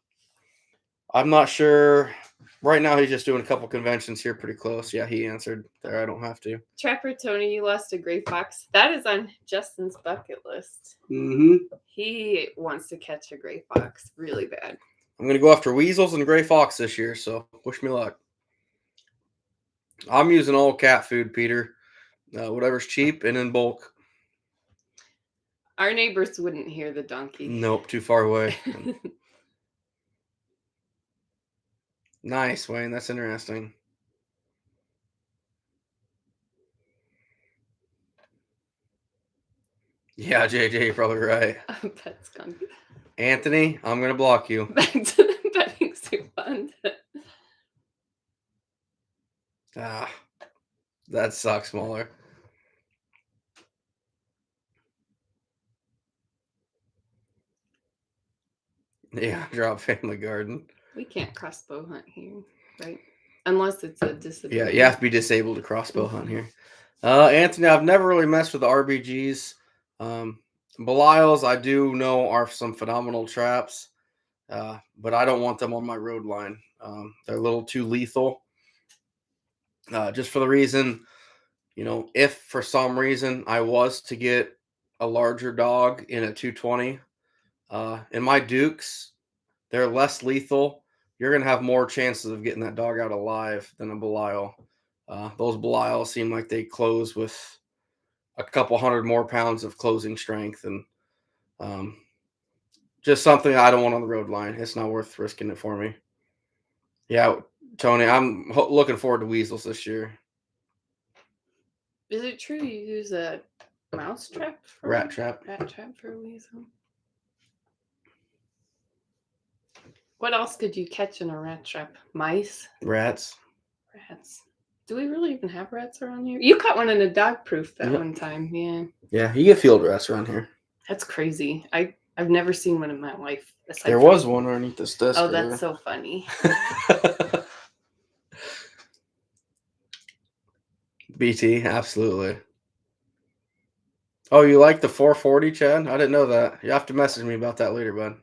not sure. Right now, he's just doing a couple conventions here pretty close. Yeah, he answered there. I don't have to. Trapper Tony, you lost a gray fox. That is on Justin's bucket list. Mm-hmm. He wants to catch a gray fox really bad. I'm going to go after weasels and gray fox this year, so wish me luck. I'm using all cat food, Peter. Whatever's cheap and in bulk. Our neighbors wouldn't hear the donkey. Nope, too far away. Nice, Wayne. That's interesting. Yeah, JJ, you're probably right. Pet skunk. Anthony, I'm going to block you. Back to the petting zoo fund. That sucks, smaller. Yeah, drop family garden. We can't crossbow hunt here, right? Unless it's a disability. Yeah, you have to be disabled to crossbow hunt here. Anthony, I've never really messed with the RBGs. Belials, I do know are some phenomenal traps, but I don't want them on my road line. They're a little too lethal. Just for the reason, if for some reason I was to get a larger dog in a 220, in my Dukes, they're less lethal. You're going to have more chances of getting that dog out alive than a Belial. Those Belials seem like they close with a couple hundred more pounds of closing strength, and just something I don't want on the road line. It's not worth risking it for me. Yeah, Tony, I'm looking forward to weasels this year. Is it true you use a mouse trap? Rat trap for a weasel? What else could you catch in a rat trap? Mice? Rats. Rats. Do we really even have rats around here? You caught one in a dog proof that Yep. one time. Yeah. Yeah, you get field rats around here. That's crazy. I've never seen one in my life. There was one underneath this desk. Oh, that's so funny. BT, absolutely. Oh, you like the 440, Chad? I didn't know that. You have to message me about that later, bud.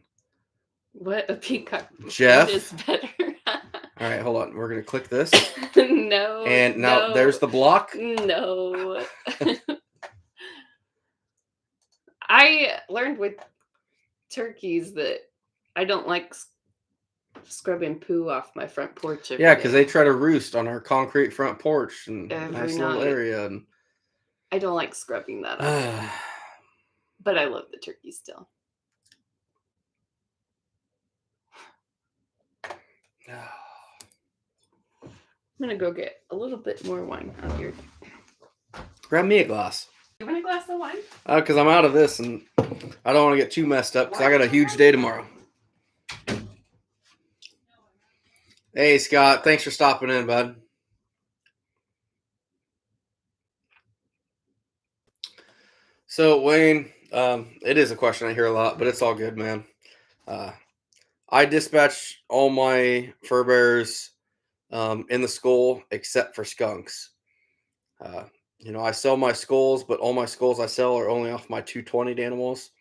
What a peacock Jeff is better. All right, hold on. We're gonna click this. No. And now there's the block. No. I learned with turkeys that I don't like scrubbing poo off my front porch. Yeah, because they try to roost on our concrete front porch and nice little night. area. And I don't like scrubbing that off. But I love the turkey still. I'm gonna go get a little bit more wine out here. Grab me a glass. You want a glass of wine? Because I'm out of this and I don't want to get too messed up because I got a huge day tomorrow. Hey, Scott. Thanks for stopping in, bud. So, Wayne, it is a question I hear a lot, but it's all good, man. I dispatch all my fur bearers in the skull except for skunks. I sell my skulls, but all my skulls I sell are only off my 220 animals.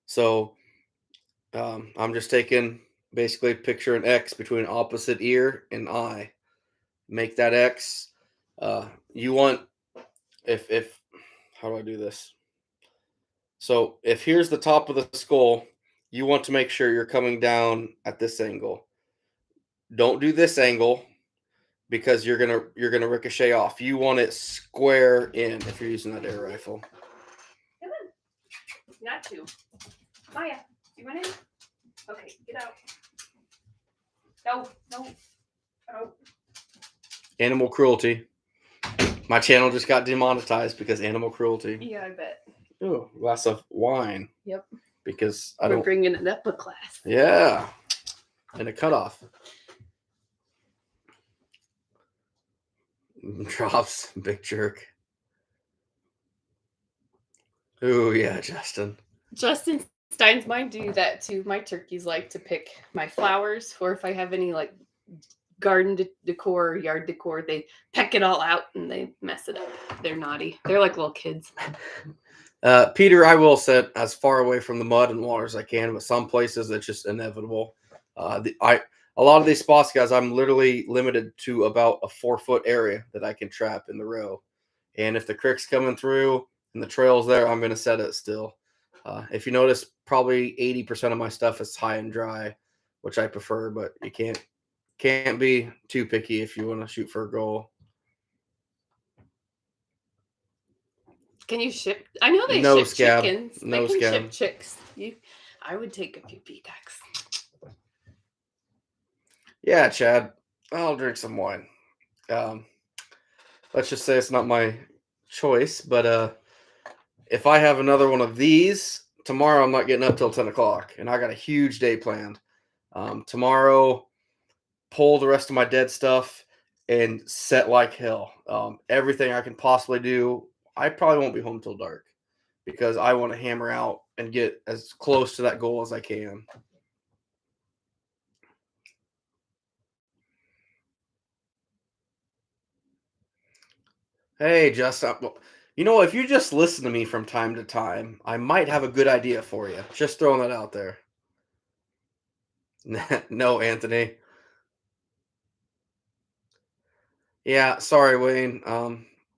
So I'm just taking basically picture an X between opposite ear and eye. Make that X. You want if how do I do this? So if here's the top of the skull, you want to make sure you're coming down at this angle. Don't do this angle because you're gonna ricochet off. You want it square in if you're using that air rifle. Come on. Not to. Maya, you want in? Okay, get out. No. Animal cruelty. My channel just got demonetized because animal cruelty. Yeah, I bet. Ooh, glass of wine. Yep. Because We're bringing it up a class. Yeah. And a cutoff. Drops. Big jerk. Ooh, yeah, Justin. Justin Stein's mine do that too. My turkeys like to pick my flowers, or if I have any like garden decor or yard decor, they peck it all out and they mess it up. They're naughty. They're like little kids. Peter, I will sit as far away from the mud and water as I can, but some places it's just inevitable. A lot of these spots, guys, I'm literally limited to about a 4-foot area that I can trap in the row. And if the creek's coming through and the trail's there, I'm going to set it still. If you notice, probably 80% of my stuff is high and dry, which I prefer, but you can't be too picky if you want to shoot for a goal. Can you ship? I know they No ship scab. chickens. No they can scab. ship chicks. I would take a few peacocks. Yeah, Chad. I'll drink some wine. Let's just say it's not my choice, but if I have another one of these tomorrow, I'm not getting up till 10 o'clock, and I got a huge day planned. Tomorrow, pull the rest of my dead stuff and set like hell. Everything I can possibly do. I probably won't be home till dark because I want to hammer out and get as close to that goal as I can. Hey, Justin. You know, if you just listen to me from time to time, I might have a good idea for you. Just throwing that out there. No, Anthony. Yeah, sorry, Wayne.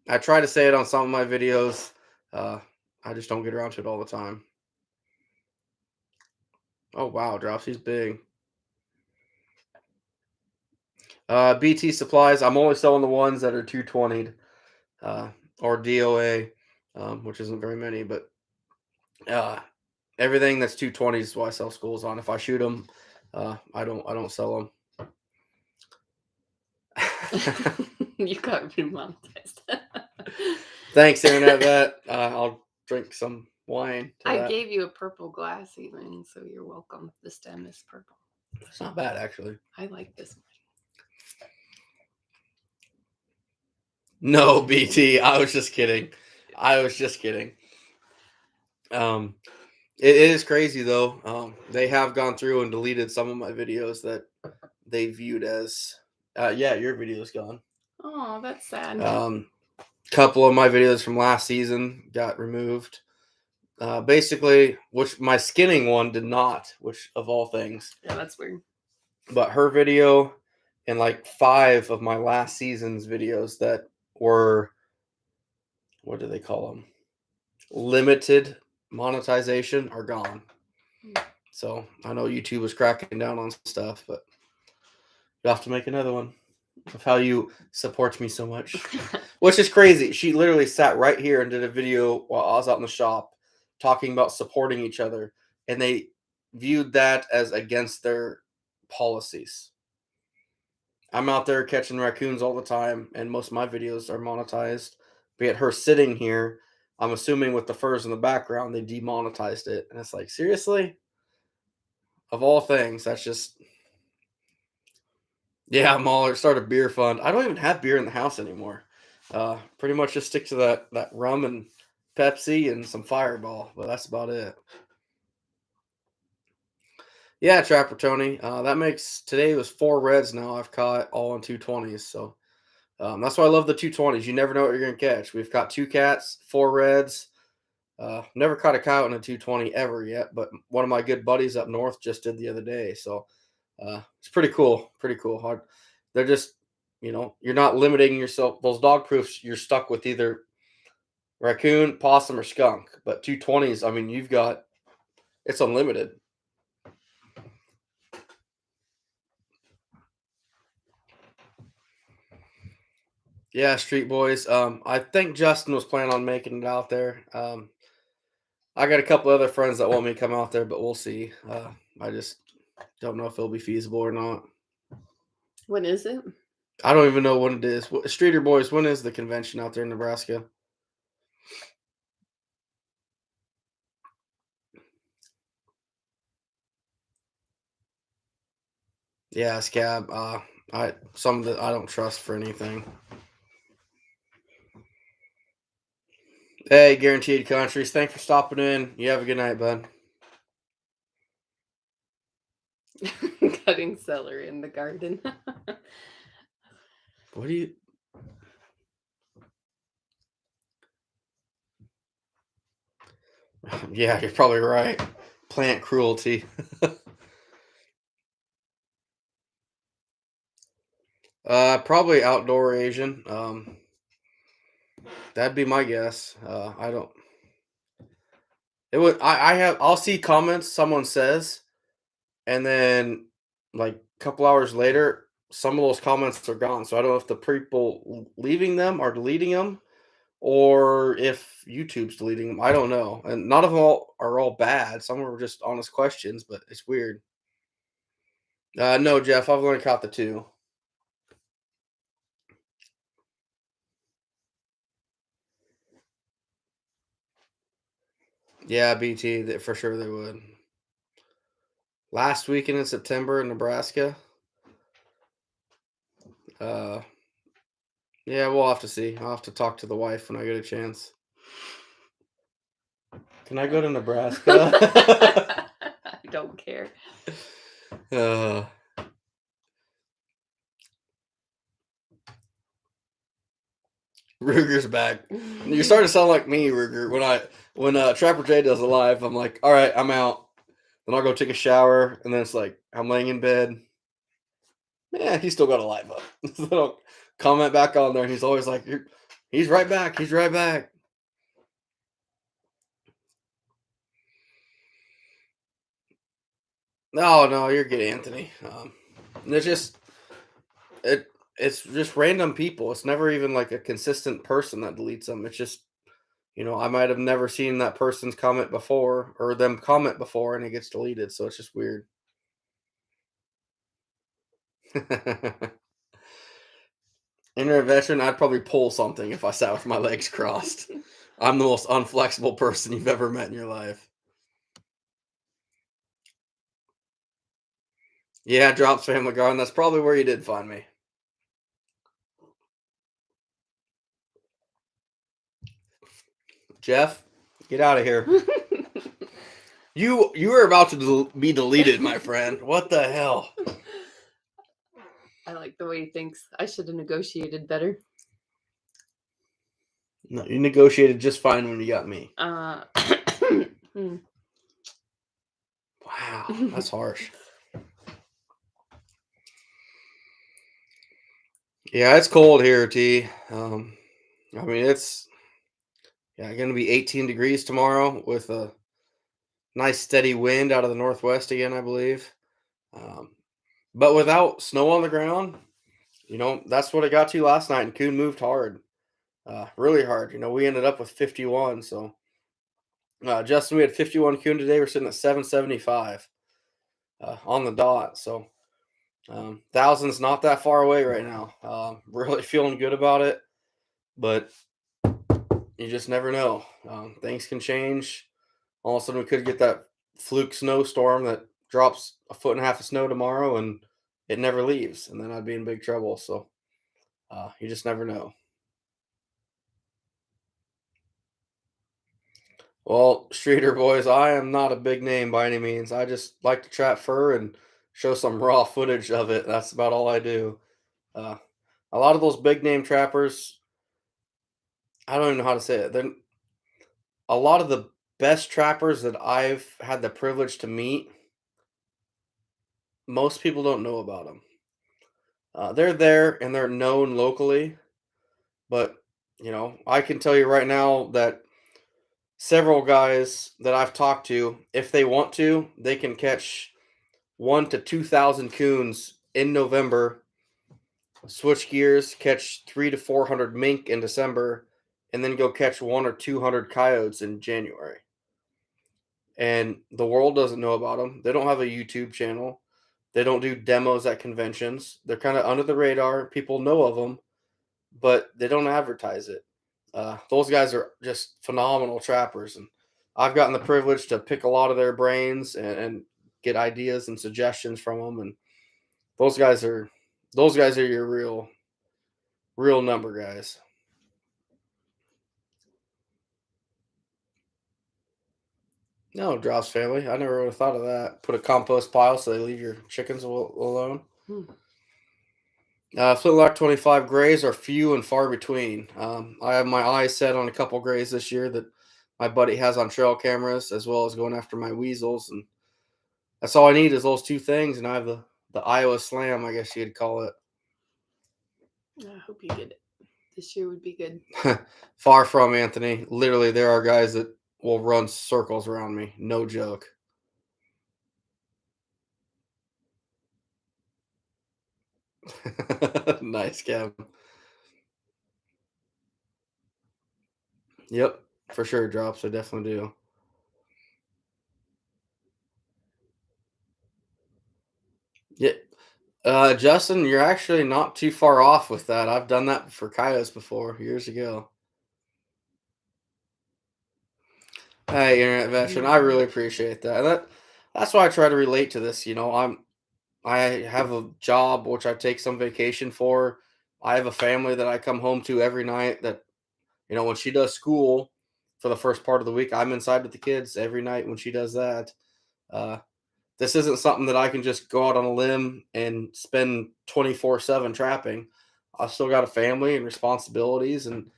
I try to say it on some of my videos. I just don't get around to it all the time. Oh, wow. Drops. He's big. BT supplies. I'm only selling the ones that are 220'd or DOA, which isn't very many, but everything that's 220 is what I sell schools on. If I shoot them, I don't sell them. You got demonetized. Thanks, Internet Vet. I'll drink some wine to I that. gave you a purple glass even, so you're welcome. The stem is purple. It's not bad, actually. I like this one. No, BT. I was just kidding. I was just kidding. Um, it is crazy though. They have gone through and deleted some of my videos that they viewed as. Yeah, your video's gone. Oh, that's sad. Couple of my videos from last season got removed. Basically, which my skinning one did not, which of all things. Yeah, that's weird. But her video and like 5 of my last season's videos that were, what do they call them? Limited monetization are gone. So I know YouTube was cracking down on stuff, but you have to make another one of how you support me so much. Which is crazy. She literally sat right here and did a video while I was out in the shop talking about supporting each other. And they viewed that as against their policies. I'm out there catching raccoons all the time, and most of my videos are monetized. But yet her sitting here, I'm assuming with the furs in the background, they demonetized it. And it's like, seriously? Of all things, that's just, yeah, Mahler, start a beer fund. I don't even have beer in the house anymore. Pretty much just stick to that rum and Pepsi and some Fireball, but that's about it. Yeah, Trapper Tony. That makes today was 4 reds now. I've caught all on 220s, so that's why I love the 220s. You never know what you're gonna catch. We've caught 2 cats, 4 reds. Never caught a coyote in a 220 ever yet, but one of my good buddies up north just did the other day. So it's pretty cool. Pretty cool. Hard. They're just, you're not limiting yourself. Those dog proofs, you're stuck with either raccoon, possum, or skunk. But 220s, I mean, it's unlimited. Yeah, Street Boys. I think Justin was planning on making it out there. I got a couple other friends that want me to come out there, but we'll see. I just don't know if it'll be feasible or not. When is it? I don't even know when it is. Streeter Boys, when is the convention out there in Nebraska? Yeah, Scab. Some that I don't trust for anything. Hey, Guaranteed Countries, thanks for stopping in. You have a good night, bud. Cutting celery in the garden. What do you? Yeah, you're probably right. Plant cruelty. Probably outdoor Asian. That'd be my guess. I don't. It would. I have. I'll see comments someone says, and then like a couple hours later, some of those comments are gone. So I don't know if the people leaving them are deleting them, or if YouTube's deleting them. I don't know. And not of them are all bad. Some are just honest questions, but it's weird. No, Jeff. I've only caught the 2. Yeah, BT. For sure they would. Last weekend in September in Nebraska. Uh, yeah, we'll have to see. I'll have to talk to the wife when I get a chance. Can I go to Nebraska? I don't care. uh, Ruger's back. You're starting to sound like me, Ruger. When Trapper J does a live, I'm like, all right, I'm out. Then I'll go take a shower, and then it's like I'm laying in bed. Yeah, he's still got a live up. So I'll comment back on there, and he's always like, he's right back. He's right back. No, you're good, Anthony. It's just it's just random people. It's never even like a consistent person that deletes them. It's just I might have never seen that person's comment before or them comment before, and it gets deleted. So it's just weird. Intervention, I'd probably pull something if I sat with my legs crossed. I'm the most unflexible person you've ever met in your life. Yeah, Drops Family Garden. That's probably where you did find me. Jeff, get out of here. You were about to be deleted, my friend. What the hell? I like the way he thinks. I should have negotiated better. No, you negotiated just fine when you got me. Hmm. Wow, that's harsh. Yeah, it's cold here, T. I mean it's yeah going to be 18 degrees tomorrow with a nice steady wind out of the northwest again, I believe. Um, but without snow on the ground, that's what it got to last night. And Coon moved hard, really hard. We ended up with 51. So Justin, we had 51 Coon today. We're sitting at 775 on the dot. So thousands not that far away right now. Really feeling good about it, but you just never know. Things can change. All of a sudden, we could get that fluke snowstorm that drops a foot and a half of snow tomorrow, and it never leaves, and then I'd be in big trouble. So you just never know. Well, Streeter boys, I am not a big name by any means. I just like to trap fur and show some raw footage of it. That's about all I do. Uh, a lot of those big name trappers, I don't even know how to say it. They're a lot of the best trappers that I've had the privilege to meet. Most people don't know about them. They're there and they're known locally, but I can tell you right now that several guys that I've talked to, if they want to, they can catch 1 to 2,000 coons in November, switch gears, catch 300 to 400 mink in December, and then go catch 1 or 200 coyotes in January. And the world doesn't know about them. They don't have a YouTube channel. They don't do demos at conventions. They're kind of under the radar. People know of them, but they don't advertise it. Those guys are just phenomenal trappers, and I've gotten the privilege to pick a lot of their brains and get ideas and suggestions from them. And those guys are your real number guys. No, Drops family. I never would have thought of that. Put a compost pile so they leave your chickens alone. Hmm. Flintlock 25 grays are few and far between. I have my eyes set on a couple grays this year that my buddy has on trail cameras, as well as going after my weasels. And that's all I need is those two things, and I have the Iowa Slam, I guess you'd call it. I hope you get it. This year would be good. Far from Anthony. Literally, there are guys that will run circles around me. No joke. Nice, Kevin. Yep, for sure. Drops. I definitely do. Yeah, Justin, you're actually not too far off with that. I've done that for coyotes before years ago. Hey, internet veteran, I really appreciate that. That's why I try to relate to this. I have a job which I take some vacation for. I have a family that I come home to every night. That when she does school for the first part of the week, I'm inside with the kids every night when she does that. Uh, this isn't something that I can just go out on a limb and spend 24/7 trapping. I've still got a family and responsibilities, and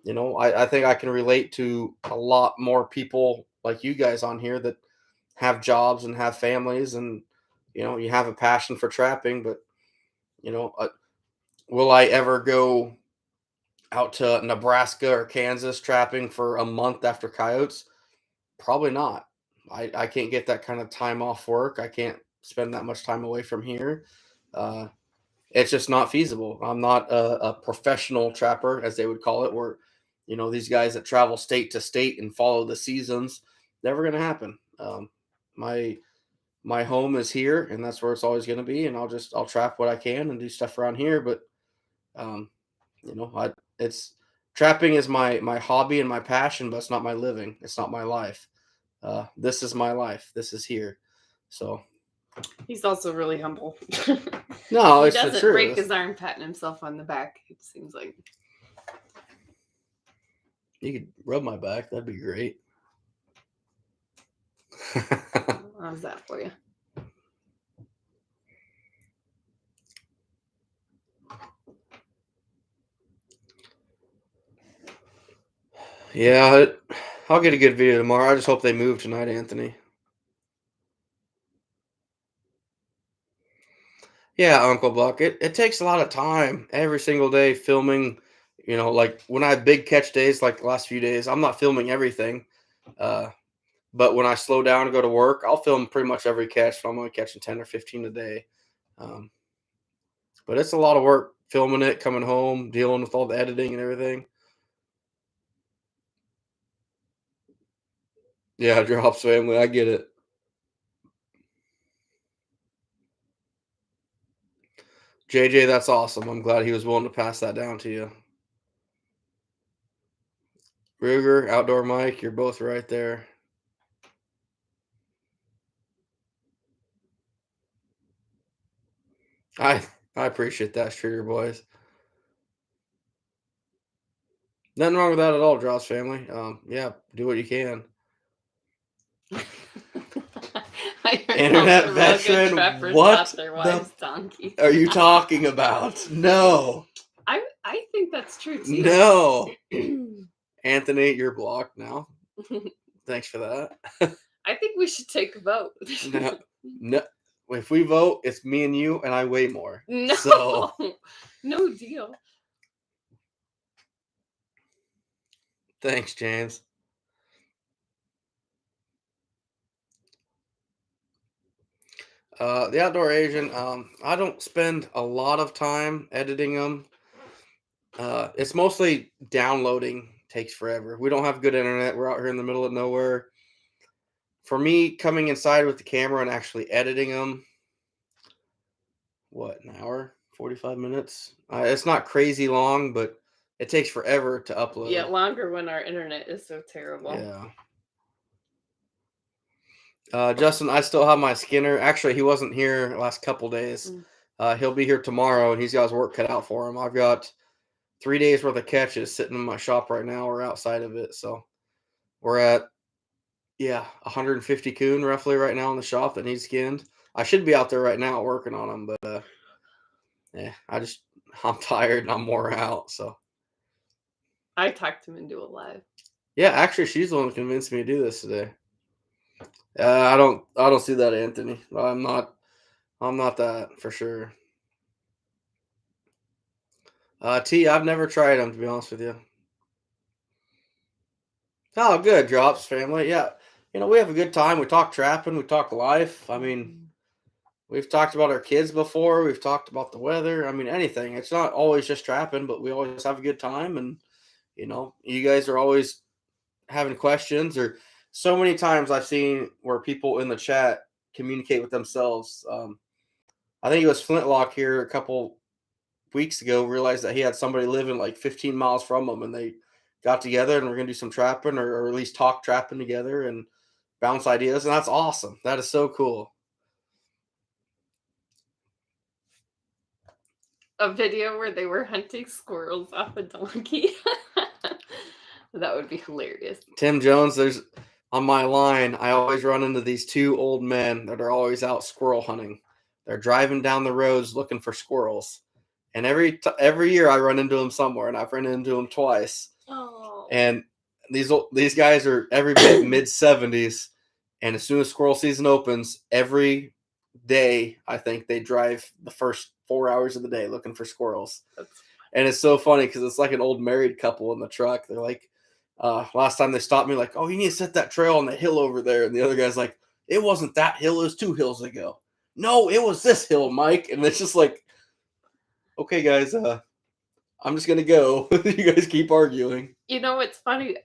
I think I can relate to a lot more people like you guys on here that have jobs and have families, and you have a passion for trapping. But you know, uh, will I ever go out to Nebraska or Kansas trapping for a month after coyotes? Probably not. I can't get that kind of time off work. I can't spend that much time away from here. Uh, it's just not feasible. I'm not a professional trapper, as they would call it, where these guys that travel state to state and follow the seasons. Never going to happen. My my home is here, and that's where it's always going to be. And I'll trap what I can and do stuff around here. But um, I it's trapping is my hobby and my passion, but it's not my living. It's not my life. This is my life. This is here. So He's also really humble. no, He it's the doesn't break truth. his arm patting himself on the back, it seems like. You could rub my back. That'd be great. How's that for you? Yeah, I'll get a good video tomorrow. I just hope they move tonight, Anthony. Yeah, Uncle Buck. It takes a lot of time every single day filming. Like when I have big catch days, like the last few days, I'm not filming everything. Uh, but when I slow down and go to work, I'll film pretty much every catch. So I'm only catching 10 or 15 a day. Um, but it's a lot of work filming it, coming home, dealing with all the editing and everything. Yeah, drops family. I get it. JJ, that's awesome. I'm glad he was willing to pass that down to you. Ruger, Outdoor Mike, you're both right there. I I appreciate that, Streeter boys. Nothing wrong with that at all, Drops family. Yeah, do what you can. I heard Internet all the rugged veteran, trappers what taught their the wives donkeys. are you talking about? No, I think that's true too. no. Anthony, you're blocked now. Thanks for that. I think we should take a vote. No, no. If we vote, it's me and you, and I weigh more. No, So no deal. thanks, James. The Outdoor Asian. I don't spend a lot of time editing them. It's mostly downloading. Takes forever. We don't have good internet. We're out here in the middle of nowhere. For me, coming inside with the camera and actually editing them, what, an hour, 45 minutes? It's not crazy long, but it takes forever to upload. Yeah, longer when our internet is so terrible. Yeah. Justin, I still have my Skinner. Actually, he wasn't here the last couple days. He'll be here tomorrow, and he's got his work cut out for him. I've got 3 days worth of catches sitting in my shop right now or outside of it. So we're at 150 coon roughly right now in the shop that needs skinned. I should be out there right now working on them, but I'm tired and I'm more out. So I talked him into a live. yeah, actually, she's the one who convinced me to do this today. I don't see that, Anthony. I'm not that for sure. I've never tried them, to be honest with you. Oh, good, Drops family. Yeah, we have a good time. We talk trapping, we talk life. I mean, we've talked about our kids before. We've talked about the weather. I mean, anything. It's not always just trapping, but we always have a good time. And you guys are always having questions. Or so many times I've seen where people in the chat communicate with themselves. I think it was Flintlock here a couple weeks ago realized that he had somebody living like 15 miles from him, and they got together and we're gonna do some trapping or at least talk trapping together and bounce ideas, and that's awesome. That is so cool. A video where they were hunting squirrels off a donkey. That would be hilarious. Tim Jones, there's on my line, I always run into these two old men that are always out squirrel hunting. They're driving down the roads looking for squirrels. And every year I run into them somewhere, and I've run into them twice. Oh. And these guys are every bit mid-70s, and as soon as squirrel season opens, every day I think they drive the first 4 hours of the day looking for squirrels. And it's so funny because it's like an old married couple in the truck. They're like, last time they stopped me, like, oh, you need to set that trail on the hill over there. And the other guy's like, it wasn't that hill, it was 2 hills ago. No, it was this hill, Mike. And it's just like, okay, guys, I'm just gonna go. You guys keep arguing. It's funny.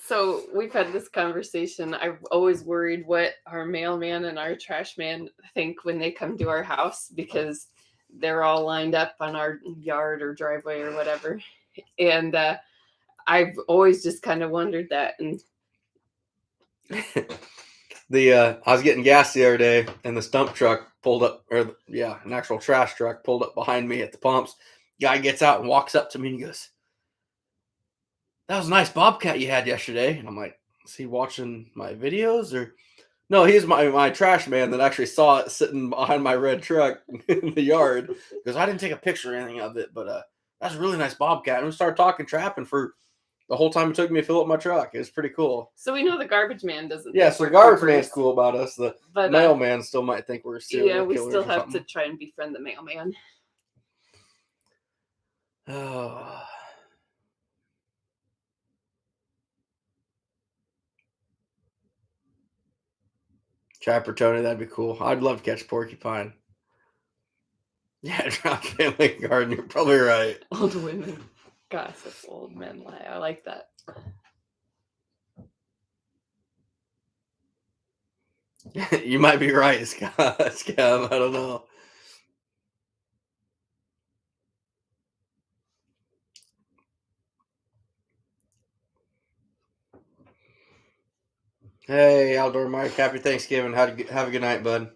So we've had this conversation. I've always worried what our mailman and our trash man think when they come to our house, because they're all lined up on our yard or driveway or whatever. And I've always just kind of wondered that. And I was getting gas the other day, and the stump truck pulled up, or yeah, an actual trash truck pulled up behind me at the pumps. Guy gets out and walks up to me and he goes, "That was a nice bobcat you had yesterday." And I'm like, "Is he watching my videos or?" No, he's my trash man that actually saw it sitting behind my red truck in the yard because I didn't take a picture or anything of it, but that's a really nice bobcat. And we started talking trapping for the whole time it took me to fill up my truck. It was pretty cool. so we know the garbage man doesn't. Yeah, think so we're the garbage creepers, man's cool about us. The but mailman still might think we're yeah, serial we killers still or have to something. try and befriend the mailman. Oh. Trapper Tony, that'd be cool. I'd love to catch porcupine. Yeah, drop family garden. You're probably right. Old women gossip, old men lie. I like that. You might be right, Scott. Scam. I don't know. Hey, Outdoor Mike. Happy Thanksgiving. Have a good night, bud.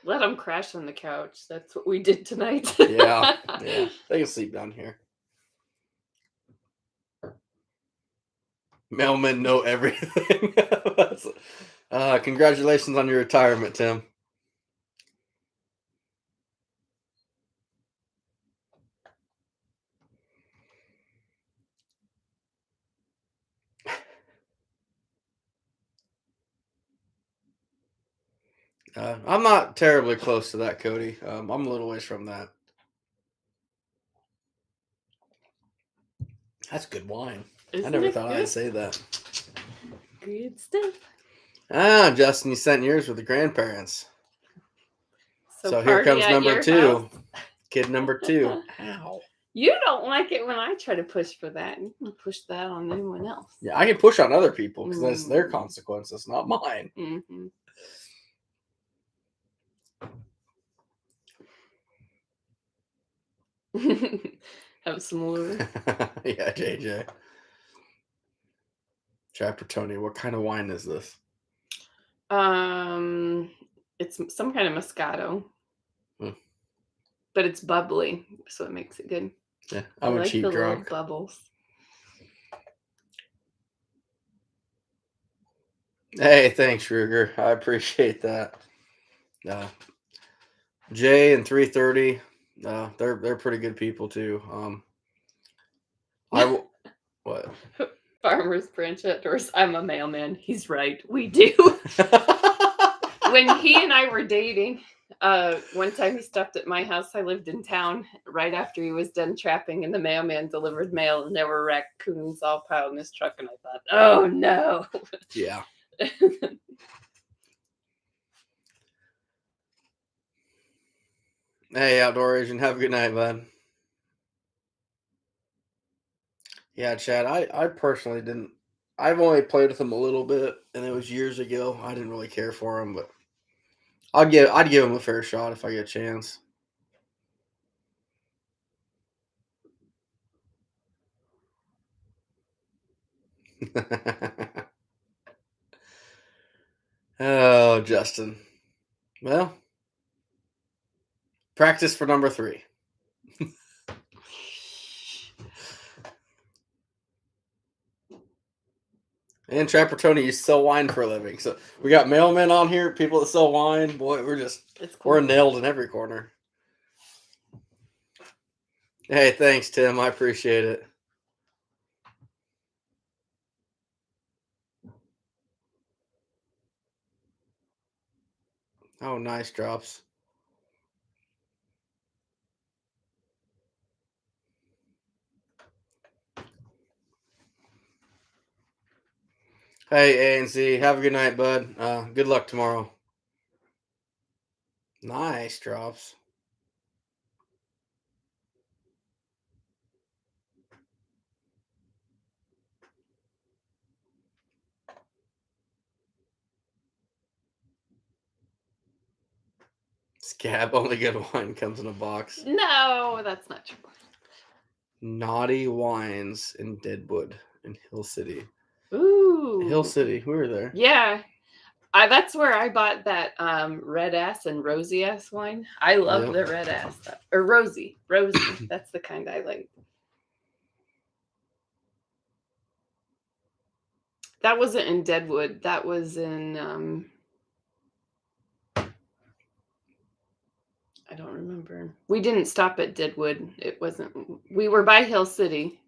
Let them crash on the couch. That's what we did tonight. Yeah. They can sleep down here. Mailmen know everything. Congratulations on your retirement, Tim. I'm not terribly close to that, Cody. I'm a little ways from that. That's good wine. I never thought I'd say that. Good stuff. Justin, you sent yours with the grandparents. So here party comes at number your 2. house? Kid number 2. Ow. You don't like it when I try to push for that. You can push that on anyone else. Yeah, I can push on other people because that's their consequences, not mine. Mm-hmm. Have some more. Yeah, JJ. Trapper Tony, what kind of wine is this? It's some kind of Moscato, Hmm. but it's bubbly, so it makes it good. Yeah, I I'm a like cheap the drunk. little bubbles. Hey, thanks, Ruger. I appreciate that. Jay and 330, they're pretty good people too. What? Farmer's Branch outdoors. I'm a mailman. He's right. We do. When he and I were dating, one time he stopped at my house. I lived in town right after he was done trapping, and the mailman delivered mail, and there were raccoons all piled in his truck. And I thought, oh no. Yeah. Hey, Outdoor Asian, have a good night, bud. Yeah, Chad, I personally didn't. I've only played with him a little bit, and it was years ago. I didn't really care for him, but I'd give him a fair shot if I get a chance. Oh, Justin. Well, practice for number 3. And Trapper Tony used to sell wine for a living. So we got mailmen on here, people that sell wine. Boy, we're nailed in every corner. Hey, thanks, Tim. I appreciate it. Oh, nice drops. Hey, ANC, have a good night, bud. Good luck tomorrow. Nice drops. Scab, only good wine comes in a box. No, that's not true. Naughty Wines in Deadwood in Hill City. Hill Ooh. City, we were there. Yeah. That's where I bought that red ass and rosy ass wine. I love Yep. the red ass stuff. Or rosy. Rosy. That's the kind I like. That wasn't in Deadwood. That was in I don't remember. We didn't stop at Deadwood. It wasn't we were by Hill City.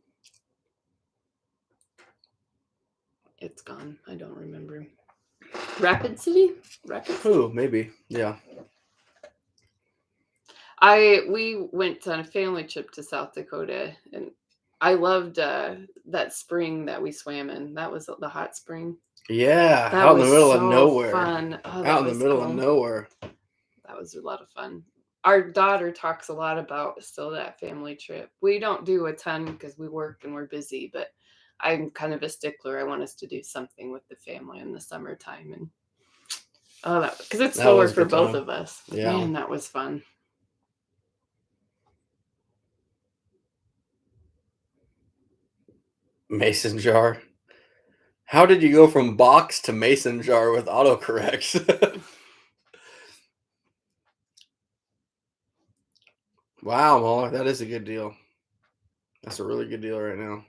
It's gone. I don't remember. Rapid City? Rapid City? Ooh, maybe. Yeah. We went on a family trip to South Dakota, and I loved that spring that we swam in. That was the hot spring. Yeah, That out in the was middle of so nowhere. fun. Oh, Out that in the was middle of cool. nowhere. That was a lot of fun. Our daughter talks a lot about still that family trip. We don't do a ton because we work and we're busy, but I'm kind of a stickler. I want us to do something with the family in the summertime, and that because it's That slower was a for good both time. of us. Yeah. Man, that was fun. Mason jar. How did you go from box to mason jar with autocorrects? Wow, Muller, that is a good deal. That's a really good deal right now.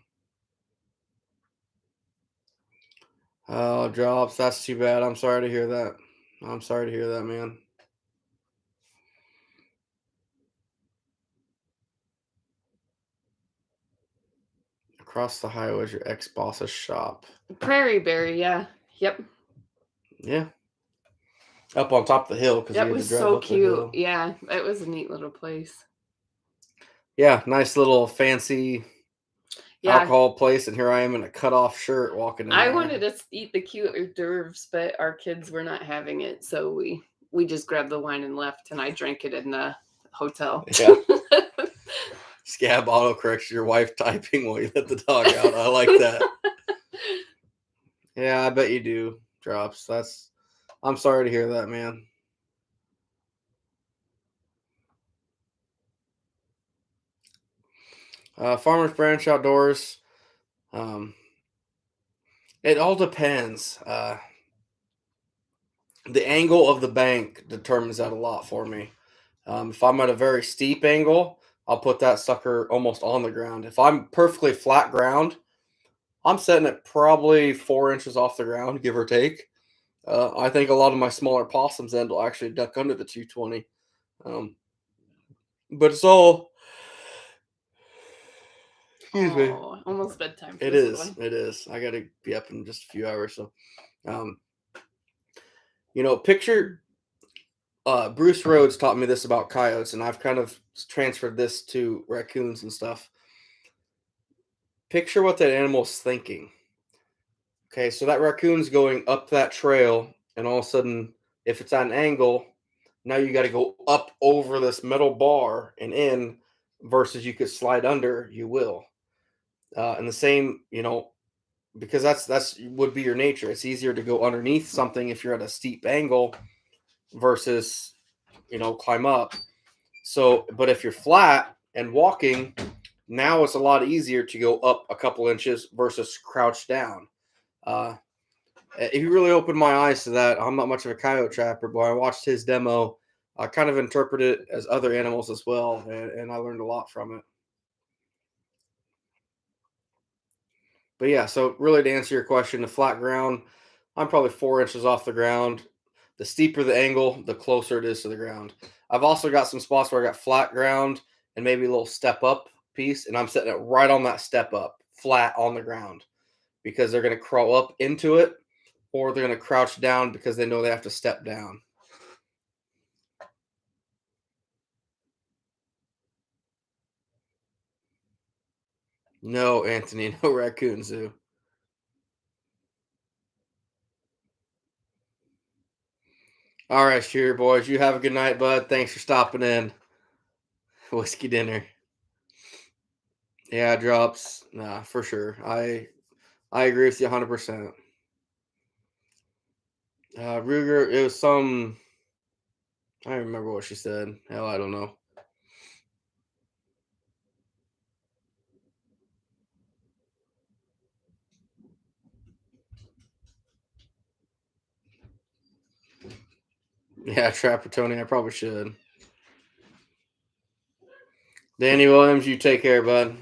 Oh, drops. That's too bad. I'm sorry to hear that. I'm sorry to hear that, man. Across the highway is your ex-boss's shop. Prairie Berry, yeah. Yep. Yeah. Up on top of the hill because you That had to was drive so up the cute. hill. Yeah, it was a neat little place. Yeah, nice little fancy Yeah, alcohol place, and here I am in a cut-off shirt walking in I there. wanted to eat the cute hors d'oeuvres, but our kids were not having it, so we just grabbed the wine and left, and I drank it in the hotel. Yeah. Scab autocorrects your wife typing while you let the dog out. I like that. Yeah, I bet you do. Drops. I'm sorry to hear that, man. Farmers Branch Outdoors. Um, it all depends. The angle of the bank determines that a lot for me. If I'm at a very steep angle, I'll put that sucker almost on the ground. If I'm perfectly flat ground, I'm setting it probably 4 inches off the ground, give or take. I think a lot of my smaller possums end will actually duck under the 220. Um, but it's all, excuse me. Oh, almost bedtime for It this little is. one. It is. I got to be up in just a few hours. So, um, picture Bruce Rhodes taught me this about coyotes, and I've kind of transferred this to raccoons and stuff. Picture what that animal's thinking. Okay, so that raccoon's going up that trail, and all of a sudden, if it's at an angle, now you got to go up over this metal bar and in, versus you could slide under, you will. And the same, because that's would be your nature. It's easier to go underneath something if you're at a steep angle versus climb up. So, but if you're flat and walking, now it's a lot easier to go up a couple inches versus crouch down. Uh, he really opened my eyes to that. I'm not much of a coyote trapper, but when I watched his demo, I kind of interpreted it as other animals as well, and I learned a lot from it. But yeah, so really to answer your question, the flat ground, I'm probably 4 inches off the ground. The steeper the angle, the closer it is to the ground. I've also got some spots where I got flat ground and maybe a little step up piece, and I'm setting it right on that step up, flat on the ground, because they're going to crawl up into it or they're going to crouch down because they know they have to step down. No, Anthony, no raccoon zoo. All right, cheer boys. You have a good night, bud. Thanks for stopping in. Whiskey dinner. Yeah, drops. Nah, for sure. I agree with you 100%. Ruger, it was some. I don't remember what she said. Hell, I don't know. Yeah, Trapper Tony, I probably should. Danny Williams, you take care, bud.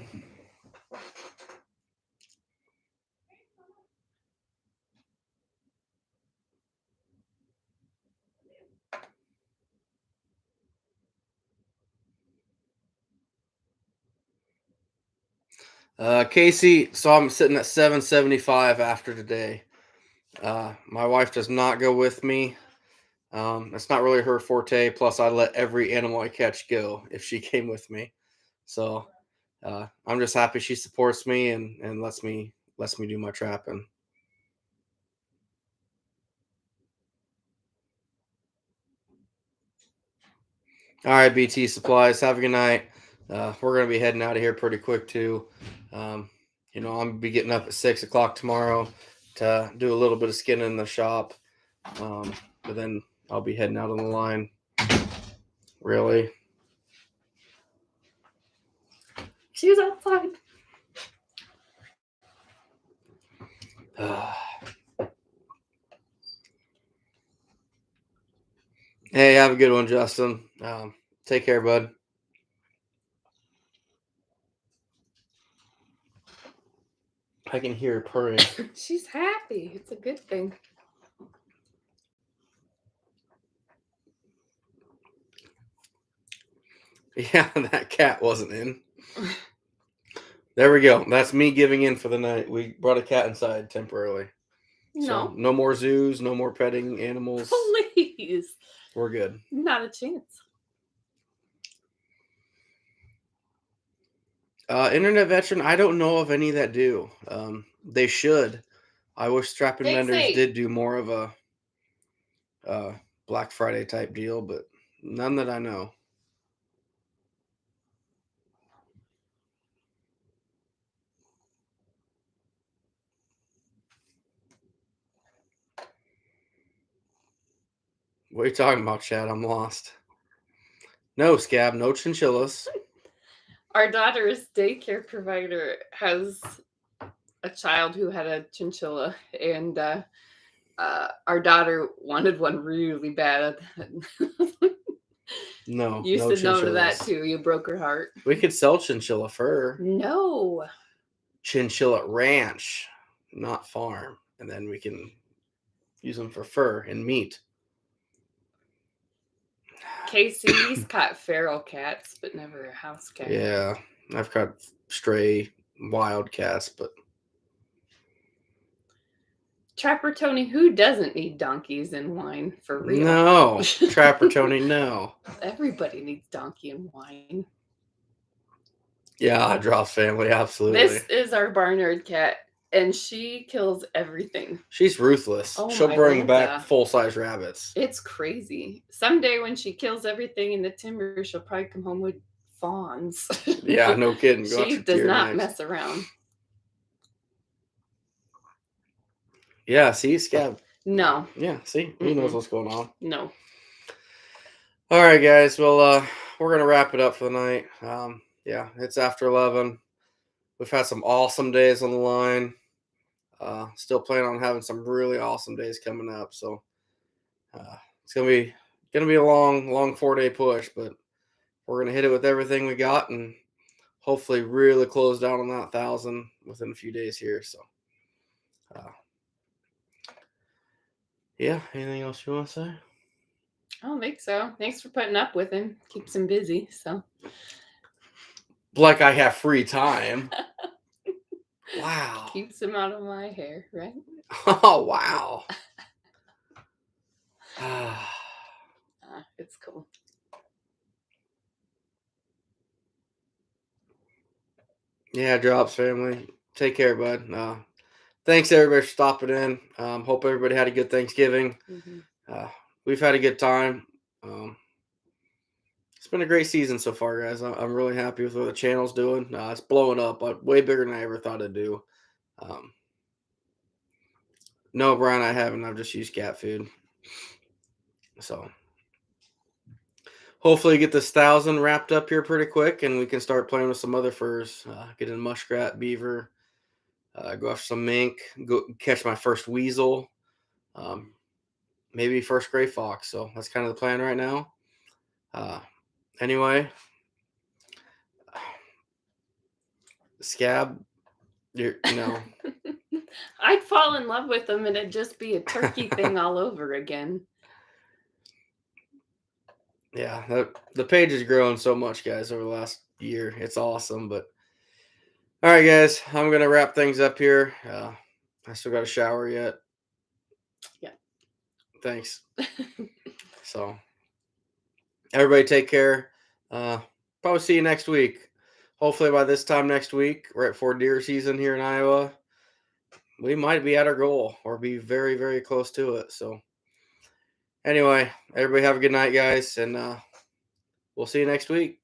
Casey, so I'm sitting at 775 after today. My wife does not go with me. It's not really her forte. Plus, I let every animal I catch go if she came with me. So I'm just happy she supports me and lets me do my trapping. All right, BT Supplies. Have a good night. We're gonna be heading out of here pretty quick too. Um, I'm gonna be getting up at 6 o'clock tomorrow to do a little bit of skinning in the shop. But then I'll be heading out on the line. Really? She's outside. Hey, have a good one, Justin. Take care, bud. I can hear her purring. She's happy. It's a good thing. Yeah, that cat wasn't in. There we go. That's me giving in for the night. We brought a cat inside temporarily. So no more zoos, no more petting animals. Please. We're good. Not a chance. Internet veteran, I don't know of any that do. They should. I wish strapping vendors did do more of a Black Friday type deal, but none that I know. What are you talking about, Chad? I'm lost. No, Scab, no chinchillas. Our daughter's daycare provider has a child who had a chinchilla, and our daughter wanted one really bad. No, You no said no to that chinchillas. too. You broke her heart. We could sell chinchilla fur. No. Chinchilla ranch, not farm. And then we can use them for fur and meat. Casey's caught feral cats, but never a house cat. Yeah, I've caught stray wild cats, but Trapper Tony, who doesn't need donkeys and wine for real? no, Trapper Tony, no. Everybody needs donkey and wine. Yeah, Dross family, absolutely. This is our barnyard cat, and she kills everything. She's ruthless. Oh She'll my bring back Linda. full-size rabbits. It's crazy. Someday when she kills everything in the timber, she'll probably come home with fawns. Yeah, no kidding. Go She does not mess around. Yeah, see, Scab. No. Yeah, see, he knows what's going on. No. All right, guys. Well, we're gonna wrap it up for the night. Yeah, it's after 11. We've had some awesome days on the line. Still planning on having some really awesome days coming up. So it's gonna be a long 4-day push, but we're gonna hit it with everything we got and hopefully really close down on that 1,000 within a few days here. So yeah, anything else you want to say? I don't think so. Thanks for putting up with him. Keeps him busy. So like I have free time. Wow. Keeps him out of my hair, right? Oh wow. It's cool. Yeah, Drops family. Take care, bud. Thanks everybody for stopping in. Hope everybody had a good Thanksgiving. We've had a good time. It's been a great season so far, guys. I'm really happy with what the channel's doing. It's blowing up, way bigger than I ever thought it'd do. No, Brian, I haven't. I've just used cat food. So hopefully get this 1,000 wrapped up here pretty quick, and we can start playing with some other furs. Get in muskrat, beaver, go after some mink, go catch my first weasel. maybe first gray fox. So that's kind of the plan right now. Anyway, Scab, I'd fall in love with them and it'd just be a turkey thing all over again. Yeah, the page has grown so much, guys, over the last year. It's awesome. But all right, guys, I'm gonna wrap things up here. I still got a shower yet. Yeah. Thanks. So everybody take care. Probably see you next week. Hopefully by this time next week, right before deer season here in Iowa, we might be at our goal or be very, very close to it. So anyway, everybody have a good night, guys, and we'll see you next week.